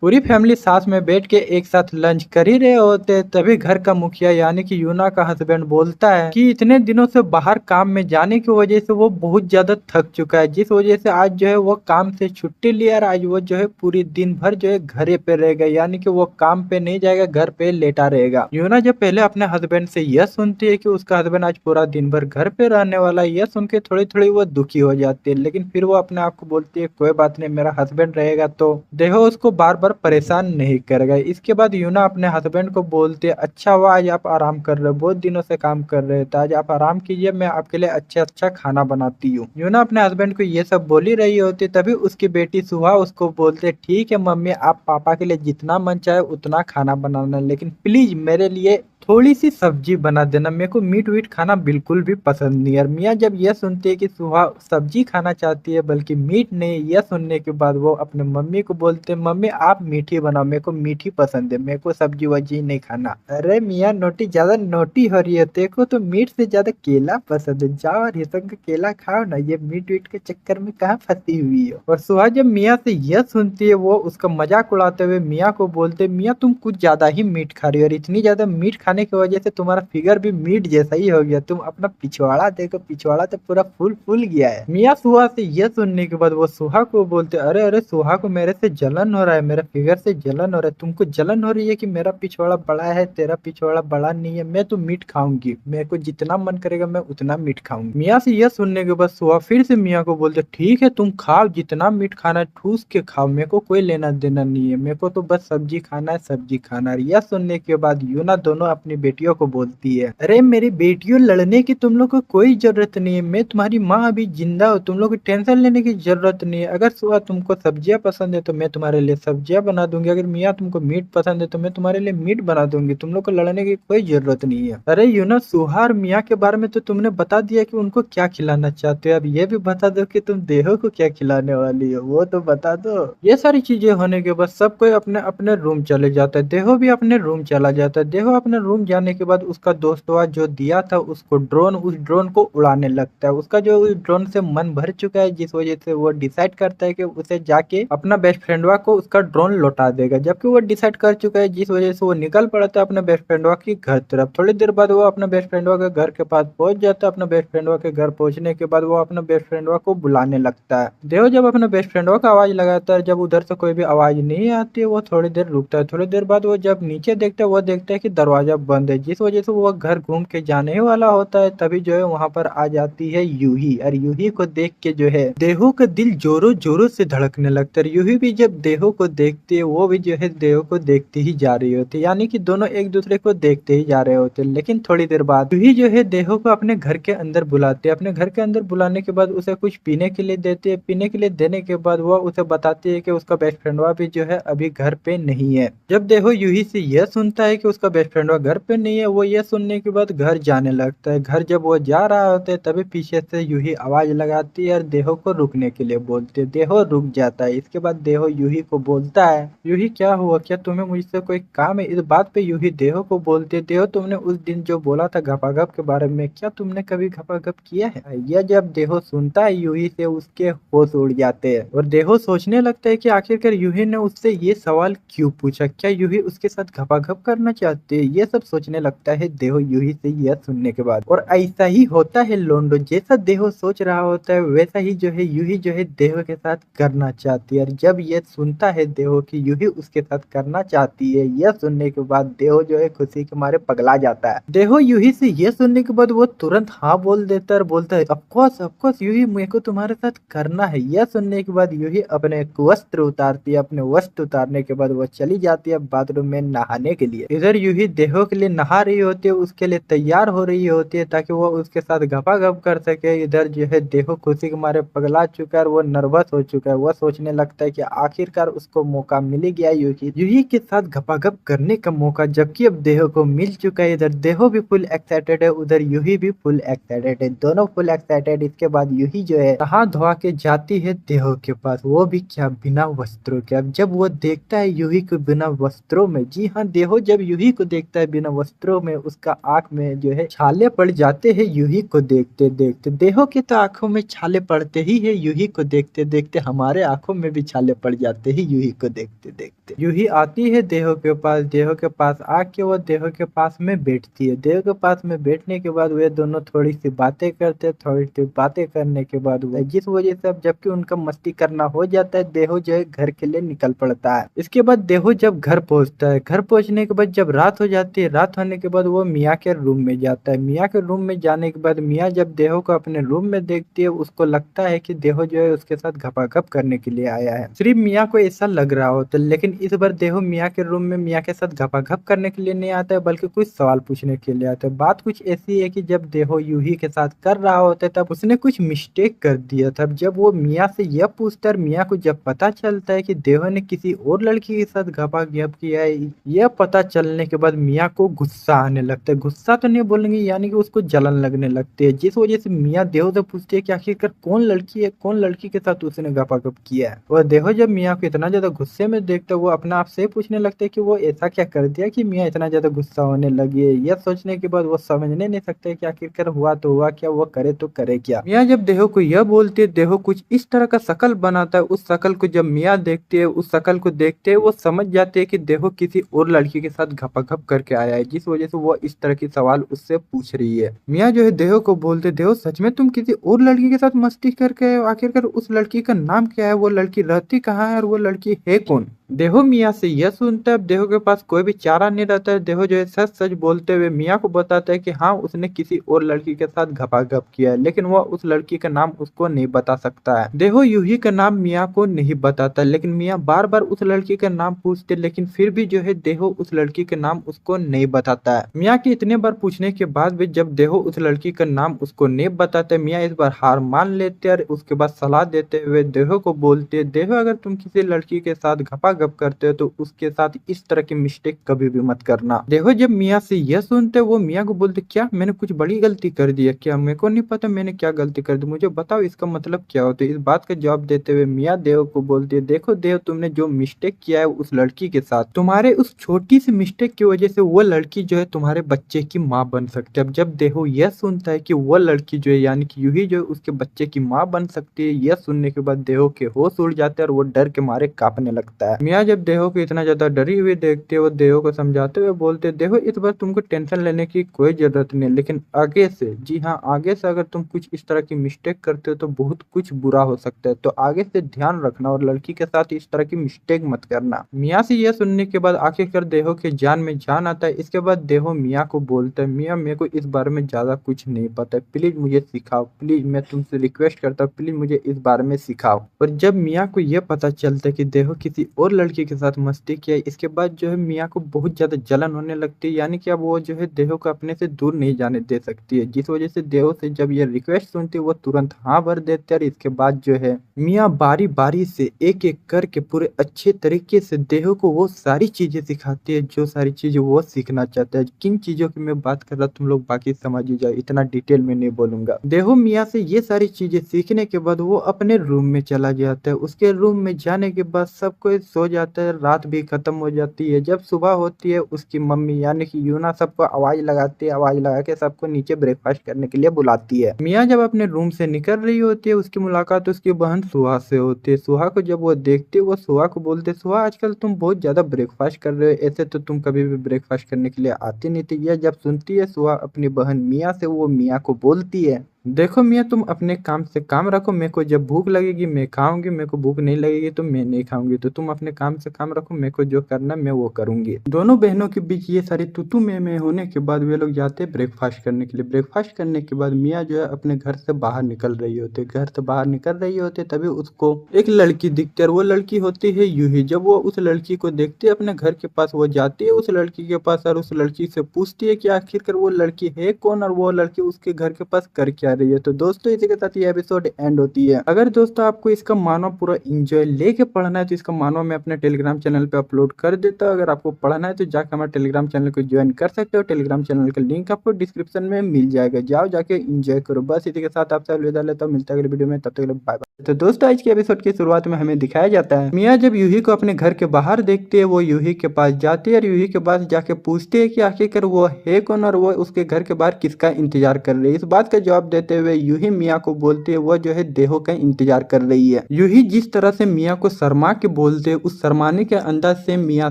पूरी फैमिली साथ में बैठ के एक साथ लंच कर ही रहे होते, तभी घर का मुखिया यानी कि यूना का हस्बैंड बोलता है कि इतने दिनों से बाहर काम में जाने की वजह से वो बहुत ज्यादा थक चुका है, जिस वजह से आज जो है वो काम से छुट्टी लिया और आज वो जो है पूरी दिन भर जो है घरे पे रहेगा। यानी कि वो काम पे नहीं जाएगा, घर पे लेटा रहेगा। यूना जब पहले अपने हस्बैंड से यह सुनती है कि उसका हस्बैंड आज पूरा दिन भर घर पे रहने वाला है, यह सुन के थोड़ी थोड़ी वो दुखी हो जाती है। लेकिन फिर वो अपने आप को बोलती है कोई बात नहीं, मेरा हस्बैंड रहेगा तो देखो उसको बार बार परेशान नहीं करेगा। इसके बाद यूना अपने हस्बैंड को बोलते है अच्छा हुआ आज आप आराम कर रहे हो, बहुत दिनों से काम कर रहे हो, तो आज आप आराम कीजिए, मैं आपके लिए अच्छा खाना बनाती हूँ। यूना अपने हस्बैंड को ये सब बोली रही होती, तभी उसकी बेटी सुहा उसको बोलते ठीक है मम्मी, आप पापा के लिए जितना मन चाहे उतना खाना बनाना, लेकिन प्लीज मेरे लिए थोड़ी सी सब्जी बना देना, मेरे को मीट वीट खाना बिल्कुल भी पसंद नहीं है। और मियाँ जब यह सुनती है कि सुहा सब्जी खाना चाहती है बल्कि मीट नहीं, यह सुनने के बाद वो अपने मम्मी को बोलते हैं मम्मी आप मीठी बनाओ, मेरे को मीठी पसंद है, मेरे को सब्जी वब्जी नहीं खाना। अरे मियाँ नोटी ज्यादा नोटी हो रही है, देखो तो मीट से ज्यादा केला पसंद है, जाओ और हिसक का केला खाओ ना, ये मीट वीट के चक्कर में कहाँ फंसी हुई हो। और सुहा जब मियाँ से यह सुनती है, वो उसका मजाक उड़ाते हुए मियाँ को बोलते मियाँ तुम कुछ ज्यादा ही मीट खा रही हो, और इतनी ज्यादा मीट खाने की वजह से तुम्हारा फिगर भी मीट जैसा ही हो गया, तुम अपना पिछवाड़ा देखो, पिछवाड़ा तो पूरा फूल गया है। मियाँ सुहा से यह सुनने के बाद वो सुहा को बोलते अरे अरे सुहा को मेरे से जलन हो रहा है, मेरा फिगर से जलन हो रहा है, तुमको जलन हो रही है कि मेरा पिछवाड़ा बड़ा है, तेरा पिछवाड़ा बड़ा नहीं है, मैं तो मीट खाऊंगी, मेरे को जितना मन करेगा मैं उतना मीट खाऊंगी। मियाँ से यह सुनने के बाद सुहा फिर से मियाँ को बोलते ठीक है तुम खाओ, जितना मीट खाना है ठूस के खाओ, मेरे को कोई लेना देना नहीं है, मेरे को तो बस सब्जी खाना है, सब्जी खाना है। यह सुनने के बाद यूना दोनों अपनी बेटियों को बोलती है अरे मेरी बेटियों लड़ने की तुम लोग को कोई जरूरत नहीं है, मैं तुम्हारी माँ अभी जिंदा हो, तुम लोग को टेंशन लेने की जरूरत नहीं है। अगर सुहा तुमको सब्जियां पसंद है तो मैं तुम्हारे लिए सब्जियां बना दूंगी, अगर मियाँ तुमको मीट पसंद है तो मैं तुम्हारे लिए मीट बना दूंगी, तुम लोग को लड़ने की कोई जरूरत नहीं है। अरे यूना सुहा और मियाँ के बारे में तो तुमने बता दिया कि उनको क्या खिलाना चाहते हो, अब ये भी बता दो कि तुम देहो को क्या खिलाने वाली हो, वो तो बता दो। ये सारी चीजें होने के बाद सब कोई अपने अपने रूम चले जाता है, देहो भी अपने रूम चला जाता है। देहो अपने रूम जाने के बाद उसका दोस्त हुआ जो दिया था उसको ड्रोन, उस ड्रोन को उड़ाने लगता है। उसका जो ड्रोन से मन भर चुका है, जिस वजह से वो डिसाइड करता है कि उसे जाके अपना बेस्ट फ्रेंडवा को उसका ड्रोन लौटा देगा। जबकि वो डिसाइड कर चुका है, जिस वजह से वो निकल पड़ता है अपने बेस्ट फ्रेंडवा की घर तरफ। थोड़ी देर बाद वो अपने बेस्ट फ्रेंडवा के घर के पास पहुंच जाता है। अपने बेस्ट फ्रेंडवा के घर पहुंचने के बाद वो अपने बेस्ट फ्रेंडवा को बुलाने लगता है। देव जब अपने बेस्ट फ्रेंडवा का आवाज लगाता है, जब उधर से कोई भी आवाज नहीं आती है, वो थोड़ी देर रुकता है। थोड़ी देर बाद वो जब नीचे देखता है, वो देखता है कि दरवाजा बंद है, जिस वजह से वो घर घूम के जाने ही वाला होता है। तभी जो है वहां पर आ जाती है यूही, और यूही को देख के जो है देहो का दिल जोरों जोरों से धड़कने लगता है। यूही भी जब देहो को देखती है, वो भी जो है देहो को देखती ही जा रही होती है, यानी कि दोनों एक दूसरे को देखते ही जा रहे होते हैं। लेकिन थोड़ी देर बाद यूही जो है देहो को अपने घर के अंदर बुलाती है। अपने घर के अंदर बुलाने के बाद उसे कुछ पीने के लिए देती है। पीने के लिए देने के बाद वो उसे बताती है कि उसका बेस्ट फ्रेंडवा भी जो है अभी घर पे नहीं है। जब देहो यूही से यह सुनता है कि उसका बेस्ट फ्रेंडवा घर पे नहीं है, वो यह सुनने के बाद घर जाने लगता है। घर जब वो जा रहा होता है, तभी पीछे से यूही आवाज लगाती है और देहो को रुकने के लिए बोलती है। देहो रुक जाता है। इसके बाद देहो यूही को बोलता है, यूही क्या हुआ, क्या तुम्हें मुझसे कोई काम है? इस बात पे यूही देहो को बोलती है, देहो तुमने उस दिन जो बोला था घपाघप के बारे में, क्या तुमने कभी घपाघप किया है? यह जब देहो सुनता है यूही से, उसके होश उड़ जाते हैं और देहो सोचने लगता है कि आखिरकार यूही ने उससे ये सवाल क्यों पूछा, क्या यूही उसके साथ घपाघप करना चाहती है? ये सब सोचने लगता है देहो यूही से यह सुनने के बाद। और ऐसा ही होता है लोंडो, जैसा देहो सोच रहा होता है वैसा ही जो है यूही जो है देहो के साथ करना चाहती है। और जब ये सुनता है देहो कि यूही उसके साथ करना चाहती है, यह सुनने के बाद देहो जो है खुशी के मारे पगला जाता है। देहो यूही से यह सुनने के बाद वो तुरंत हाँ बोल देता है और बोलता है ऑफकोर्स यूही, मेरे को तुम्हारे साथ करना है। यह सुनने के बाद यूही अपने वस्त्र उतारती है। अपने वस्त्र उतारने के बाद वो चली जाती है बाथरूम में नहाने के लिए। इधर यूही देहो के लिए नहा रही होती है, उसके लिए तैयार हो रही होती है ताकि वो उसके साथ घपाघप कर सके। इधर जो है देहो खुशी के मारे पगला चुका है और वो नर्वस हो चुका है। वो सोचने लगता है कि आखिरकार उसको मौका मिल गया यूही के साथ घपाघप करने का मौका, जबकि अब देहो को मिल चुका है। इधर देहो भी फुल एक्साइटेड है, उधर यूही भी फुल एक्साइटेड है, दोनों फुल एक्साइटेड। इसके बाद यूही जो है नहा धोआ के जाती है देहो के पास, वो भी क्या बिना वस्त्रों के। अब जब वो देखता है यूही को बिना वस्त्रों में, जी हाँ देहो जब यूही को देखता है बिना वस्त्रों में, उसका आंख में जो है छाले पड़ जाते हैं यूही को देखते देखते। देहो के तो आंखों में छाले पड़ते ही है, यूही को देखते देखते हमारे आंखों में भी छाले पड़ जाते हैं यूही को देखते देखते। यूही आती है देहो के पास, देहो के पास आके वो देहो के पास में बैठती है। देहो के पास में बैठने के बाद वे दोनों थोड़ी सी बातें करते हैं। थोड़ी सी बातें करने के बाद जिस वजह से अब जबकि उनका मस्ती करना हो जाता है, देहो जो है घर के लिए निकल पड़ता है। इसके बाद देहो जब घर पहुंचता है, घर पहुंचने के बाद जब रात हो जाती है, रात होने के बाद वो मिया के रूम में जाता है। मिया के रूम में जाने के बाद मिया जब देहो को अपने रूम में देखती है, उसको लगता है कि देहो जो है उसके साथ घपाघप करने के लिए आया है। सिर्फ मिया को ऐसा लग रहा होता है, लेकिन इस बार देहो मिया के रूम में मिया के साथ घपाघप करने के लिए नहीं आता है, बल्कि कुछ सवाल पूछने के लिए आता है। बात कुछ ऐसी है कि जब देहो यूही के साथ कर रहा होता है, तब उसने कुछ मिस्टेक कर दिया था। जब वो मिया से यह पूछता है, मिया को जब पता चलता है कि देहो ने किसी और लड़की के साथ घपाघप किया है, यह पता चलने के बाद मिया को गुस्सा आने लगता है। गुस्सा तो नहीं बोलेंगे, यानी कि उसको जलन लगने लगती है, जिस वजह से मिया देहो से पूछती है कि आखिरकार कौन लड़की है, कौन लड़की के साथ उसने घपाघप किया है। और देहो जब मिया को इतना ज्यादा गुस्से में देखता है, वो अपने आप से पूछने लगता है कि वो ऐसा क्या कर दिया कि मिया इतना ज्यादा गुस्सा होने लगी है। यह सोचने के बाद वो समझने नहीं सकते कि आखिरकार हुआ तो हुआ क्या, वो करे तो करे क्या। मिया जब देहो को यह बोलती है, देहो कुछ इस तरह का शकल बनाता है। उस शकल को जब मिया देखती है, उस शकल को देखते है वो समझ जाते है कि देहो किसी और लड़की के साथ घपाघप करके आया है, जिस वजह से वो इस तरह की सवाल उससे पूछ रही है। मिया जो है देहो को बोलते, देहो सच में तुम किसी और लड़की के साथ मस्ती करके आए हो? आखिरकार उस लड़की का नाम क्या है, वो लड़की रहती कहाँ है और वो लड़की है कौन? देहो मिया से यह सुनता है। देहो के पास कोई भी चारा नहीं रहता है। देहो जो है सच सच बोलते हुए मिया को बताता है कि हाँ उसने किसी और लड़की के साथ घपाघप किया है, लेकिन वह उस लड़की का नाम उसको नहीं बता सकता है। देहो यूही का नाम मिया को नहीं बताता, लेकिन मिया बार बार उस लड़की का नाम पूछते, लेकिन फिर भी जो है देहो उस लड़की का नाम उसको नहीं बताता है। मिया के इतने बार पूछने के बाद भी जब देहो उस लड़की का नाम उसको नहीं बताते, मिया इस बार हार मान लेते और उसके बाद सलाह देते हुए देहो को बोलते, देहो अगर तुम किसी लड़की के साथ घपाघप घपाघप करते हो तो उसके साथ इस तरह की मिस्टेक कभी भी मत करना। देखो जब मियाँ से यह सुनते वो मियाँ को बोलते क्या मैंने कुछ बड़ी गलती कर दी है क्या? मेरे को नहीं पता मैंने क्या गलती कर दी, मुझे बताओ इसका मतलब क्या होता है? इस बात का जवाब देते हुए मियाँ देव को बोलती है देखो देव तुमने जो मिस्टेक किया है उस लड़की के साथ, तुम्हारे उस छोटी सी मिस्टेक की वजह से वो लड़की जो है तुम्हारे बच्चे की माँ बन सकती है। अब जब देहो यह सुनता है कि वो लड़की जो है यानी कि यूही जो है उसके बच्चे की माँ बन सकती है, यह सुनने के बाद देहो के होश उड़ जाते हैं और वो डर के मारे कांपने लगता है। मियाँ जब देहो को इतना ज्यादा डरी हुई देखते है वो देहो को समझाते हुए बोलते देखो इस बार तुमको टेंशन लेने की कोई जरूरत नहीं है, लेकिन आगे से, जी हाँ आगे से अगर तुम कुछ इस तरह की मिस्टेक करते हो तो बहुत कुछ बुरा हो सकता है, तो आगे से ध्यान रखना और लड़की के साथ इस तरह की मिस्टेक मत करना। मियाँ से यह सुनने के बाद आखिरकार देहो के जान में जान आता है। इसके बाद देहो मियाँ को बोलता है मियाँ मेरे को इस बारे में ज्यादा कुछ नहीं पता है, प्लीज मुझे सिखाओ, प्लीज मैं तुमसे रिक्वेस्ट करता हूँ प्लीज मुझे इस बारे में सिखाओ। और जब मियाँ को यह पता चलता है कि देहो किसी और लड़की के साथ मस्ती किया, इसके बाद जो है मियाँ को बहुत ज्यादा जलन होने लगती है, यानी कि अब वो जो है देहो को अपने से दूर नहीं जाने दे सकती है, जिस वजह से देहो से जब ये रिक्वेस्ट सुनती है वो तुरंत हाँ भर देते हैं। और इसके बाद जो है मियाँ बारी बारी से एक एक करके पूरे अच्छे तरीके से देहो को वो सारी चीजें सिखाती है जो सारी चीजें वो सीखना चाहता है। किन चीजों की मैं बात कर रहा तुम लोग बाकी समझ ही जाओ, इतना डिटेल में नहीं बोलूंगा। देहो मियाँ से ये सारी चीजें सीखने के बाद वो अपने रूम में चला जाता है। उसके रूम में जाने के बाद सब कोई सो जाता है, रात भी खत्म हो जाती है। जब सुबह होती है उसकी मम्मी यानी कि यूना सबको आवाज लगाती है, आवाज लगा के सबको नीचे ब्रेकफास्ट करने के लिए बुलाती है। मियाँ जब अपने रूम से निकल रही होती है उसकी मुलाकात उसकी बहन सुहा से होती है। सुहा को जब वो देखती है वो सुहा को बोलते सुहा आजकल तुम बहुत ज्यादा ब्रेकफास्ट कर रहे हो, ऐसे तो तुम कभी भी ब्रेकफास्ट करने के लिए आती नहीं थी। यह जब सुनती है सुहा अपनी बहन मियाँ से, वो मियाँ को बोलती है देखो मियाँ तुम अपने काम से काम रखो, मेरे को जब भूख लगेगी मैं खाऊंगी, मेरे को भूख नहीं लगेगी तो मैं नहीं खाऊंगी, तो तुम अपने काम से काम रखो, मेरे को जो करना मैं वो करूंगी। दोनों बहनों के बीच ये सारी तू मैं होने के बाद वे लोग जाते हैं ब्रेकफास्ट करने के लिए। ब्रेकफास्ट करने के बाद मियाँ जो है अपने घर से बाहर निकल रही होती, घर से बाहर निकल रही होती तभी उसको एक लड़की दिखती है और वो लड़की होती है यूही। जब वो उस लड़की को देखती है अपने घर के पास, वो जाती है उस लड़की के पास और उस लड़की से पूछती है कि आखिरकार वो लड़की है कौन और वो लड़की उसके घर के पास कर क्या रही है। तो दोस्तों इसी के साथ ये एपिसोड एंड होती है। अगर दोस्तों आपको इसका मानव पूरा एंजॉय लेके पढ़ना है तो इसका मानव मैं अपने टेलीग्राम चैनल पे अपलोड कर देता हूँ। अगर आपको पढ़ना है तो जाकर हमारे टेलीग्राम चैनल को ज्वाइन कर सकते हो। टेलीग्राम चैनल का लिंक आपको डिस्क्रिप्शन में मिल जाएगा, जाओ जाके एंजॉय करो। बस इसी के साथ आपसे अलविदा लेता हूँ, मिलता है अगले वीडियो में, तब तक बाय बाय। तो दोस्तों आज के एपिसोड की शुरुआत में हमें दिखाया जाता है मियाँ जब यूही को अपने घर के बाहर देखती है वो यूही के पास जाती है और यूही के पास जाके पूछती है कि आखिरकार वो है कौन और वो उसके घर के बाहर किसका इंतजार कर रही है। इस बात का जवाब देते हुए यूही मियाँ को बोलती है वो जो है देहो का इंतजार कर रही है। यूही जिस तरह से मियाँ को शर्मा के बोलते है उस शर्माने के अंदाज से मियाँ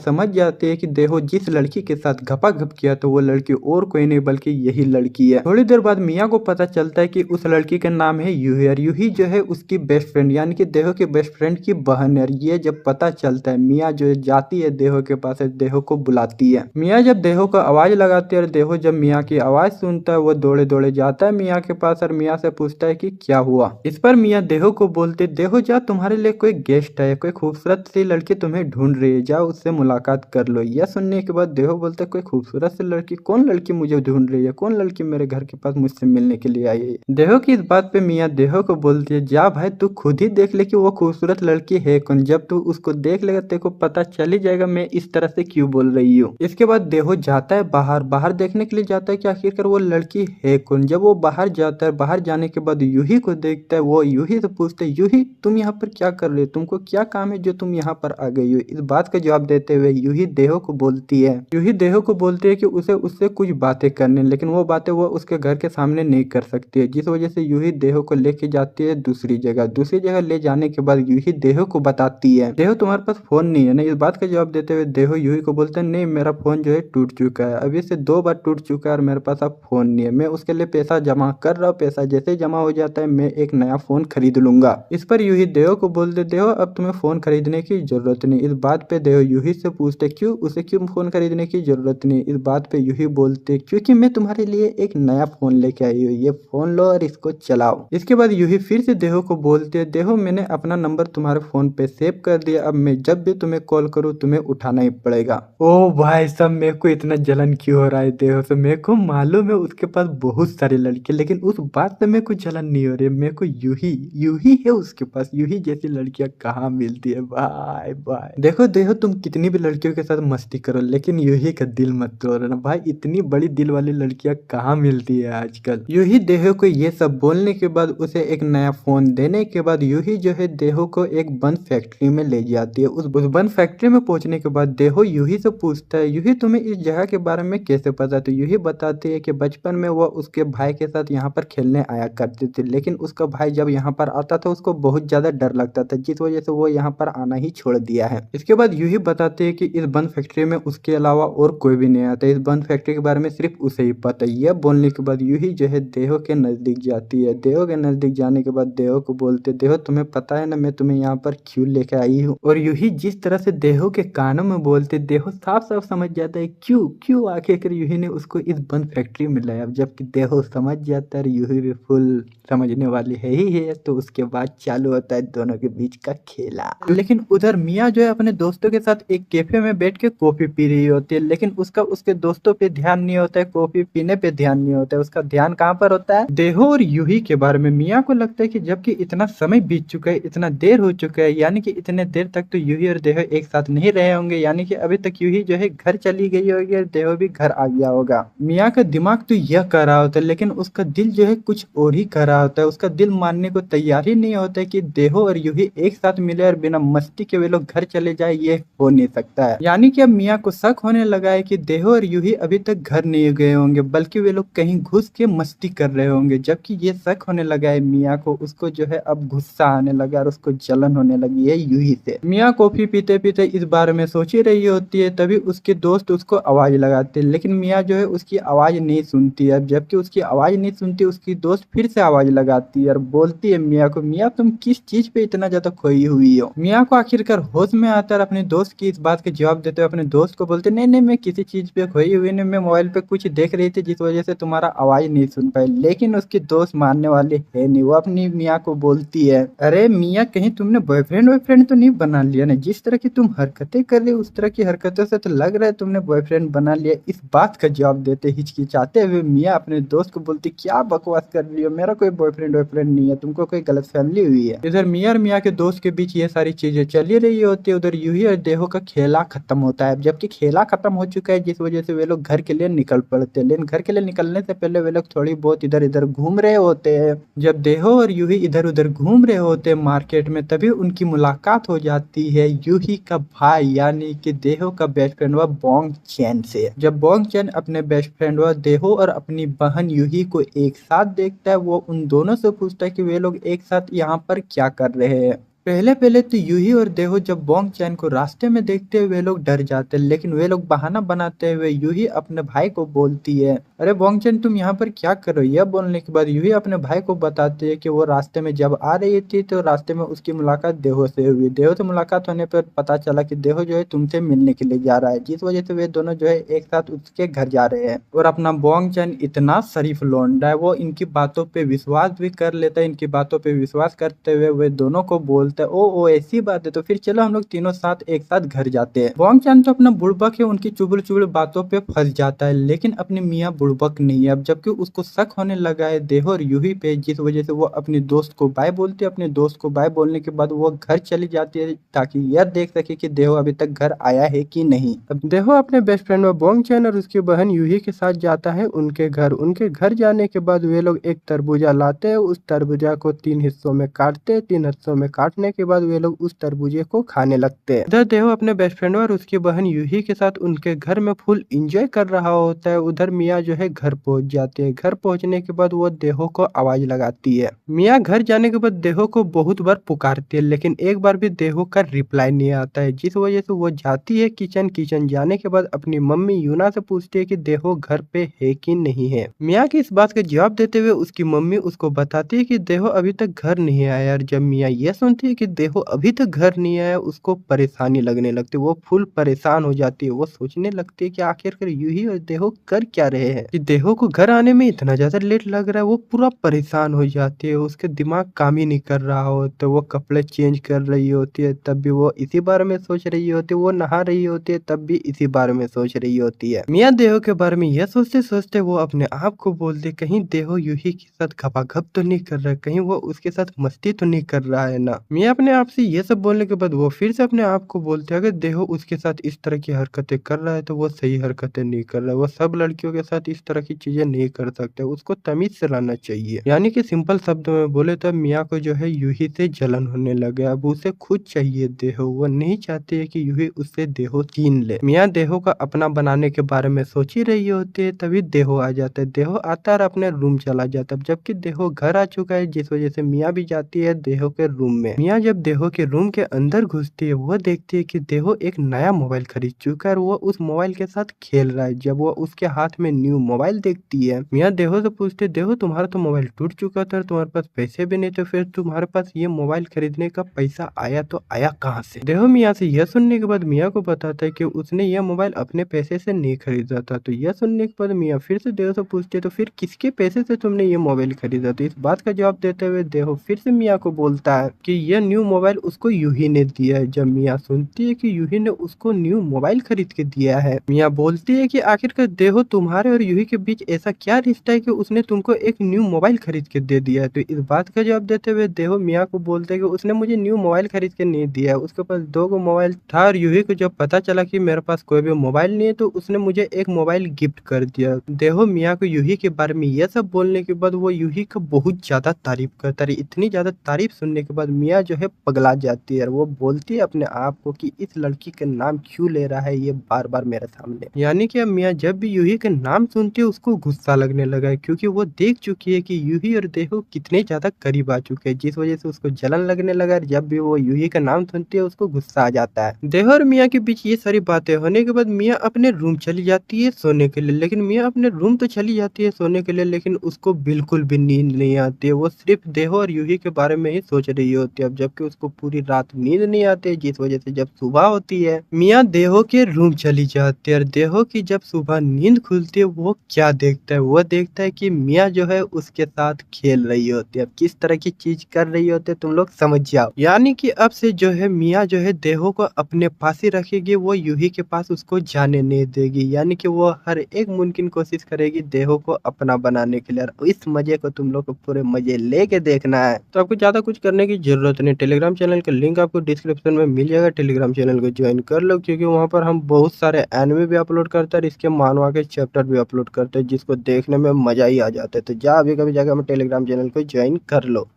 समझ जाते हैं कि देहो जिस लड़की के साथ घपाघप किया तो वो लड़की और कोई नहीं बल्कि यही लड़की है। थोड़ी देर बाद मियाँ को पता चलता है कि उस लड़की का नाम है यूही और यूही जो है उसकी बेस्ट फ्रेंड यानी कि देहो के बेस्ट फ्रेंड की बहन है। ये जब पता चलता है मियाँ जो जाती है देहो के पास, देहो को बुलाती है। मियाँ जब देहो को आवाज लगाती है और देहो जब मियाँ की आवाज सुनता है वो दौड़े दौड़े जाता है मियाँ के पास और मियाँ से पूछता है कि क्या हुआ। इस पर मियाँ देहो को बोलते देहो जा तुम्हारे लिए कोई गेस्ट है, कोई खूबसूरत सी लड़की तुम्हें ढूंढ रही है, जाओ उससे मुलाकात कर लो। यह सुनने के बाद देहो बोलता है कोई खूबसूरत सी लड़की, कौन लड़की मुझे ढूंढ रही है, कौन लड़की मेरे घर के पास मुझसे मिलने के लिए आई है। देहो की इस बात पे मियाँ देहो को बोलती है जा भाई तू खुद ही देख ले कि वो खूबसूरत लड़की है कौन, जब तू उसको देख लेगा तेरे को पता चल ही जाएगा मैं इस तरह से क्यों बोल रही हूँ। इसके बाद देहो जाता है बाहर, बाहर देखने के लिए जाता है कि आखिरकार वो लड़की है कौन। जब वो बाहर जाता है, बाहर जाने के बाद यूही को देखता है, वो यूही से पूछता है यूही तुम यहाँ पर क्या कर रहे हो, तुमको क्या काम है जो तुम यहाँ पर आ गई हो। इस बात का जवाब देते हुए यूही देहो को बोलती है, यूही देहो को बोलती है कि उसे उससे कुछ बातें करनी, लेकिन वो बातें वो उसके घर के सामने नहीं कर सकती है, जिस वजह से यूही देहो को लेके जाती है दूसरी जगह। दूसरी जगह ले जाने के बाद यूही देहो को बताती है देहो तुम्हारे पास फोन नहीं है ना। इस बात का जवाब देते हुए देहो यूही को बोलते हैं नहीं मेरा फोन जो है टूट चुका है, अभी से 2 बार टूट चुका है और मेरे पास अब फोन नहीं है, मैं उसके लिए पैसा जमा कर रहा हूँ, पैसा जैसे ही जमा हो जाता है मैं एक नया फोन खरीद लूंगा। इस पर यूही देहो को बोलते देहो अब तुम्हें फोन खरीदने की जरूरत नहीं। इस बात पे देहो यूही से पूछते क्यों, उसे क्यों फोन खरीदने की जरूरत नहीं। इस बात पे यूही बोलते क्योंकि मैं तुम्हारे लिए एक नया फोन लेके आई हूँ, ये फोन लो और इसको चलाओ। इसके बाद यूही फिर से देहो को बोलते देहो मैंने अपना नंबर तुम्हारे फोन पे सेव कर दिया, अब मैं जब भी तुम्हें कॉल करूँ तुम्हें उठाना ही पड़ेगा। ओ भाई साहब मेरे को इतना जलन क्यों हो रहा है देहो से, मेरे को मालूम है उसके पास बहुत सारी लड़की, लेकिन उस बात से मेरे को जलन नहीं हो रही है, मेरे को यूही है उसके पास, यूही जैसी लड़कियां कहाँ मिलती है भाई भाई। देखो देखो तुम कितनी भी लड़कियों के साथ मस्ती करो लेकिन यूही का दिल मत तोड़ना भाई, इतनी बड़ी दिल वाली लड़कियां कहाँ मिलती है आजकल। यूही देहो को ये सब बोलने के बाद उसे एक नया फोन देने के बाद यूही जो है देहो को एक बन फैक्ट्री में ले जाती है। उस बन फैक्ट्री में पहुंचने के बाद देहो यूही से पूछता है यूही तुम्हें इस जगह के बारे में कैसे पता। तो यूही बताती है कि बचपन में वो उसके भाई के साथ यहाँ पर खेलने आया करती थी, लेकिन उसका भाई जब यहाँ पर आता था उसको बहुत ज्यादा डर लगता था, जिस वजह से वो यहाँ पर आना ही छोड़ दिया है। इसके बाद यूही बताते हैं कि इस बन फैक्ट्री में उसके अलावा और कोई भी नहीं आता, इस बन फैक्ट्री के बारे में सिर्फ उसे ही पता है। यह बोलने के बाद यूही जो है देहो के नजदीक जाती है। देहो के नजदीक जाने के बाद देहो को बोलते देहो तुम्हें पता है ना मैं तुम्हें यहाँ पर क्यों लेकर आई हूँ। और यूही जिस तरह से देहो के कानों में बोलते देहो साफ साफ समझ जाता है क्यों क्यों आखिर यूही ने उसको इस बन फैक्ट्री में लाया। जबकि देहो समझ जाता है, यूही भी फुल समझने वाली है ही है। तो उसके बाद चालू होता है दोनों के बीच का खेला। लेकिन उधर मिया जो है अपने दोस्तों के साथ एक कैफे में बैठ के कॉफी पी रही होती है, लेकिन उसका उसके दोस्तों पे ध्यान नहीं होता है, कॉफी पीने पे ध्यान नहीं होता है, उसका ध्यान कहाँ पर होता है देहो और यूही के बारे में। मिया को लगता है कि जबकि इतना समय बीत चुका है, इतना देर हो चुका है, यानी कि इतने देर तक तो यूही और देहो एक साथ नहीं रहे होंगे, यानी कि अभी तक यूही जो है घर चली गई होगी और देहो भी घर आ गया होगा। मिया का दिमाग तो यह कर रहा होता है, लेकिन उसका दिल जो है कुछ और ही कर रहा होता है। उसका दिल मानने को तैयार ही नहीं होता है कि देहो और यूही एक साथ मिले और बिना मस्ती के वे लोग घर चले जाए, ये हो नहीं सकता है। यानी कि अब मिया को शक होने लगा है कि देहो और यूही अभी तक घर नहीं गए होंगे, बल्कि वे लोग कहीं घुस के मस्ती कर रहे होंगे। जबकि ये शक होने लगा है मिया को, उसको जो है अब गुस्सा आने लगा और उसको जलन होने लगी है यूही से। मिया कॉफी पीते पीते इस बारे में सोच ही रही होती है, तभी उसके दोस्त उसको आवाज लगाते हैं, लेकिन मिया जो है उसकी आवाज नहीं सुनती है। जबकि उसकी आवाज नहीं सुनती, उसकी दोस्त फिर से आवाज लगाती है और बोलती है मिया को मिया तुम किस चीज पे इतना ज्यादा खोई हुई हो। मिया को आखिरकार होश में आता है, अपने दोस्त की इस बात के जवाब देते हुए अपने दोस्त को बोलते नहीं नहीं मैं किसी चीज पे खोई हुई नहीं, मैं मोबाइल पे कुछ देख रही थी जिस वजह से तुम्हारा आवाज नहीं सुन पाई। लेकिन उसकी दोस्त मानने वाली है नहीं, वो अपनी मिया को बोलती है अरे मिया कहीं तुमने बॉयफ्रेंड तो नहीं बना लिया ना, जिस तरह की तुम हरकतें कर रही हो उस तरह की हरकतों से तो लग रहा है तुमने बॉयफ्रेंड बना लिया। इस बात का जवाब देते हिचकिचाते हुए मिया अपने दोस्त को बोलती क्या बकवास कर रही हो, मेरा कोई बॉयफ्रेंड नहीं है, तुमको कोई गलत फैमिली हुई है। इधर मिया और मिया के दोस्त के बीच ये सारी चीजें चली रही होती है। उधर यूही और देहो का खेला खत्म होता है, जबकि खेला खत्म हो चुका है जिस वजह से वे लोग घर के लिए निकल पड़ते हैं। लेकिन घर के लिए निकलने से पहले वे लोग थोड़ी बहुत इधर इधर घूम रहे होते हैं। जब देहो और यूही इधर उधर घूम रहे होते हैं मार्केट में, तभी उनकी मुलाकात हो जाती है यूही का भाई यानी कि देहो का बेस्ट फ्रेंड हुआ बोंग चैन से। जब बोंग चैन अपने बेस्ट फ्रेंड हुआ देहो और अपनी बहन यूही को एक साथ देखता है, वो उन दोनों से पूछता है कि वे लोग एक साथ यहाँ पर क्या कर रहे हैं। पहले पहले तो यूही और देहो जब बोंग चैन को रास्ते में देखते हुए वे लोग डर जाते हैं, लेकिन वे लोग बहाना बनाते हुए यूही अपने भाई को बोलती है अरे बोंग चैन तुम यहाँ पर क्या कर रहे हो। यह बोलने के बाद यूही अपने भाई को बताती है कि वो रास्ते में जब आ रही थी तो रास्ते में उसकी मुलाकात देहो से हुई। देहो से मुलाकात होने पर पता चला कि देहो जो है तुमसे मिलने के लिए जा रहा है, जिस वजह से वे दोनों जो है एक साथ उसके घर जा रहे हैं। और अपना बोंग चैन इतना शरीफ लौंडा है, वो इनकी बातों पे विश्वास भी कर लेता है। इनकी बातों पे विश्वास करते हुए वे दोनों को बोलते ओ ऐसी बात है तो फिर चलो हम लोग तीनों साथ एक साथ घर जाते हैं। बोंग चैन तो अपना बुड़बक है, उनकी चुगल चुगल बातों पे फंस जाता है, लेकिन अपनी मियाँ बुड़बक नहीं है अब, जबकि उसको शक होने लगा है देहो और यूही पे, जिस वजह से वो अपने दोस्त को बाय बोलती है। अपने दोस्त को बाय बोलने के बाद वो घर चली जाती है ताकि यह देख सके कि देहो अभी तक घर आया है कि नहीं। अब देहो अपने बेस्ट फ्रेंड बोंग चैन और उसकी बहन यूही के साथ जाता है उनके घर। उनके घर जाने के बाद वे लोग एक तरबूजा लाते हैं, उस तरबूजा को 3 हिस्सों में काटते हैं। 3 हिस्सों में काटने के बाद वे लोग उस तरबूजे को खाने लगते हैं। इधर देहो अपने बेस्ट फ्रेंड और उसकी बहन यूही के साथ उनके घर में फुल एंजॉय कर रहा होता है। उधर मिया जो है घर पहुंच जाते हैं। घर पहुंचने के बाद वो देहो को आवाज लगाती है। मिया घर जाने के बाद देहो को बहुत बार पुकारती है, लेकिन एक बार भी देहो का रिप्लाई नहीं आता है, जिस वजह से वो जाती है किचन। किचन जाने के बाद अपनी मम्मी यूना से पूछती है कि देहो घर पे है कि नहीं है। मिया की इस बात का जवाब देते हुए उसकी मम्मी उसको बताती है कि देहो अभी तक घर नहीं आया। और जब मिया ये सुनती है कि देहो अभी तक घर नहीं आया, उसको परेशानी लगने लगती है, वो फुल परेशान हो जाती है। वो सोचने लगती है कि आखिरकार यूही और देहो कर क्या रहे हैं कि देहो को घर आने में इतना ज़्यादा लेट लग रहा है। वो पूरा परेशान हो जाती है, उसके दिमाग काम ही नहीं कर रहा हो, तो वो कपड़े चेंज कर रही होती है, तब भी वो इसी बारे में सोच रही होती है। वो नहा रही होती है, तब भी इसी बारे में सोच रही होती है। मियाँ देहो के बारे में यह सोचते-सोचते वो अपने आप को बोलती, कहीं देहो यूही के साथ खपाखप तो नहीं कर रहा है, कहीं वो उसके साथ मस्ती तो नहीं कर रहा है ना। मियाँ अपने आप से ये सब बोलने के बाद वो फिर से अपने आप को बोलते हैं, अगर देहो उसके साथ इस तरह की हरकतें कर रहा है तो वो सही हरकतें नहीं कर रहा है। वो सब लड़कियों के साथ इस तरह की चीज़ें नहीं कर सकते, उसको तमीज़ से रहना चाहिए। यानी कि सिंपल शब्दों में बोले तो मियाँ को जो है यूही से जलन होने लगे। अब उसे खुद चाहिए देहो, वो नहीं चाहती है कि यूही उससे देहो छीन ले। मियाँ देहो का अपना बनाने के बारे में सोच ही रही होती है, तभी देहो आ जाता है। देहो आता है और अपने रूम चला जाता है, जबकि देहो घर आ चुका है, जिस वजह से मियाँ भी जाती है देहो के रूम में। मियाँ जब देहो के रूम के अंदर घुसती है, वो देखती है कि देहो एक नया मोबाइल खरीद चुका है और वो उस मोबाइल के साथ खेल रहा है। जब वो उसके हाथ में न्यू मोबाइल देखती है, मियाँ देहो से पूछते, देहो तुम्हारा तो मोबाइल टूट चुका था, तुम्हारे पास पैसे भी नहीं थे, फिर तुम्हारे पास ये मोबाइल खरीदने का पैसा आया तो आया कहाँ से? देहो मियाँ से यह सुनने के बाद मियाँ को बताता है कि उसने यह मोबाइल अपने पैसे से नहीं खरीदा था। तो यह सुनने के बाद मियाँ फिर से देहो से पूछते, तो फिर किसके पैसे से तुमने ये मोबाइल खरीदा? तो इस बात का जवाब देते हुए देहो फिर से मियाँ को बोलता है कि यह न्यू मोबाइल उसको यूही ने दिया है। जब मियाँ सुनती है कि यूही ने उसको न्यू मोबाइल खरीद के दिया है, मियाँ बोलती है कि आखिरकार देहो तुम्हारे और यूही के बीच ऐसा क्या रिश्ता है कि उसने तुमको एक न्यू मोबाइल खरीद के दे दिया है? तो इस बात का जवाब देते हुए देहो मियाँ को बोलते है कि उसने मुझे न्यू मोबाइल खरीद के नहीं दिया है, उसके पास 2 गो मोबाइल था और यूही को जब पता चला कि मेरे पास कोई भी मोबाइल नहीं है तो उसने मुझे एक मोबाइल गिफ्ट कर दिया। देहो मियाँ को यूही के बारे में यह सब बोलने के बाद वो यूही का बहुत ज्यादा तारीफ करता है। इतनी ज्यादा तारीफ सुनने के बाद मियाँ जो है पगला जाती है और वो बोलती है अपने आप को कि इस लड़की का नाम क्यों ले रहा है ये बार बार मेरे सामने। यानी कि अब मियाँ जब भी यूही का नाम सुनती है उसको गुस्सा लगने लगा है, क्योंकि वो देख चुकी है कि यूही और देहो कितने ज्यादा करीब आ चुके हैं, जिस वजह से उसको जलन लगने लगा है। जब भी वो यूही का नाम सुनती है उसको गुस्सा आ जाता है। देहो और मियाँ के बीच ये सारी बातें होने के बाद मियाँ अपने रूम चली जाती है सोने के लिए, लेकिन मियाँ अपने रूम तो चली जाती है सोने के लिए, लेकिन उसको बिल्कुल भी नींद नहीं आती है। वो सिर्फ देहो और यूही के बारे में ही सोच रही होती है। अब जबकि उसको पूरी रात नींद नहीं आती है, जिस वजह से जब सुबह होती है मियाँ देहो के रूम चली जाती है और देहो की जब सुबह नींद खुलती है वो क्या देखता है? वो देखता है कि मियाँ जो है उसके साथ खेल रही होती है। अब किस तरह की चीज कर रही होती है तुम लोग समझ जाओ। यानी कि अब से जो है मियाँ जो है देहो को अपने पास ही रखेगी, वो यूही के पास उसको जाने नहीं देगी। यानी कि वो हर एक मुमकिन कोशिश करेगी देहो को अपना बनाने के लिए। और इस मजे को तुम लोग को पूरे मजे लेके देखना है, तो आपको ज्यादा कुछ करने की जरूरत नहीं। टेलीग्राम चैनल का लिंक आपको डिस्क्रिप्शन में मिल जाएगा, टेलीग्राम चैनल को ज्वाइन कर लो, क्योंकि वहाँ पर हम बहुत सारे एनिमे भी अपलोड करते हैं और इसके मानवा के चैप्टर भी अपलोड करते हैं, जिसको देखने में मजा ही आ जाता है। तो जा अभी कभी जाकर हम टेलीग्राम चैनल को ज्वाइन कर लो।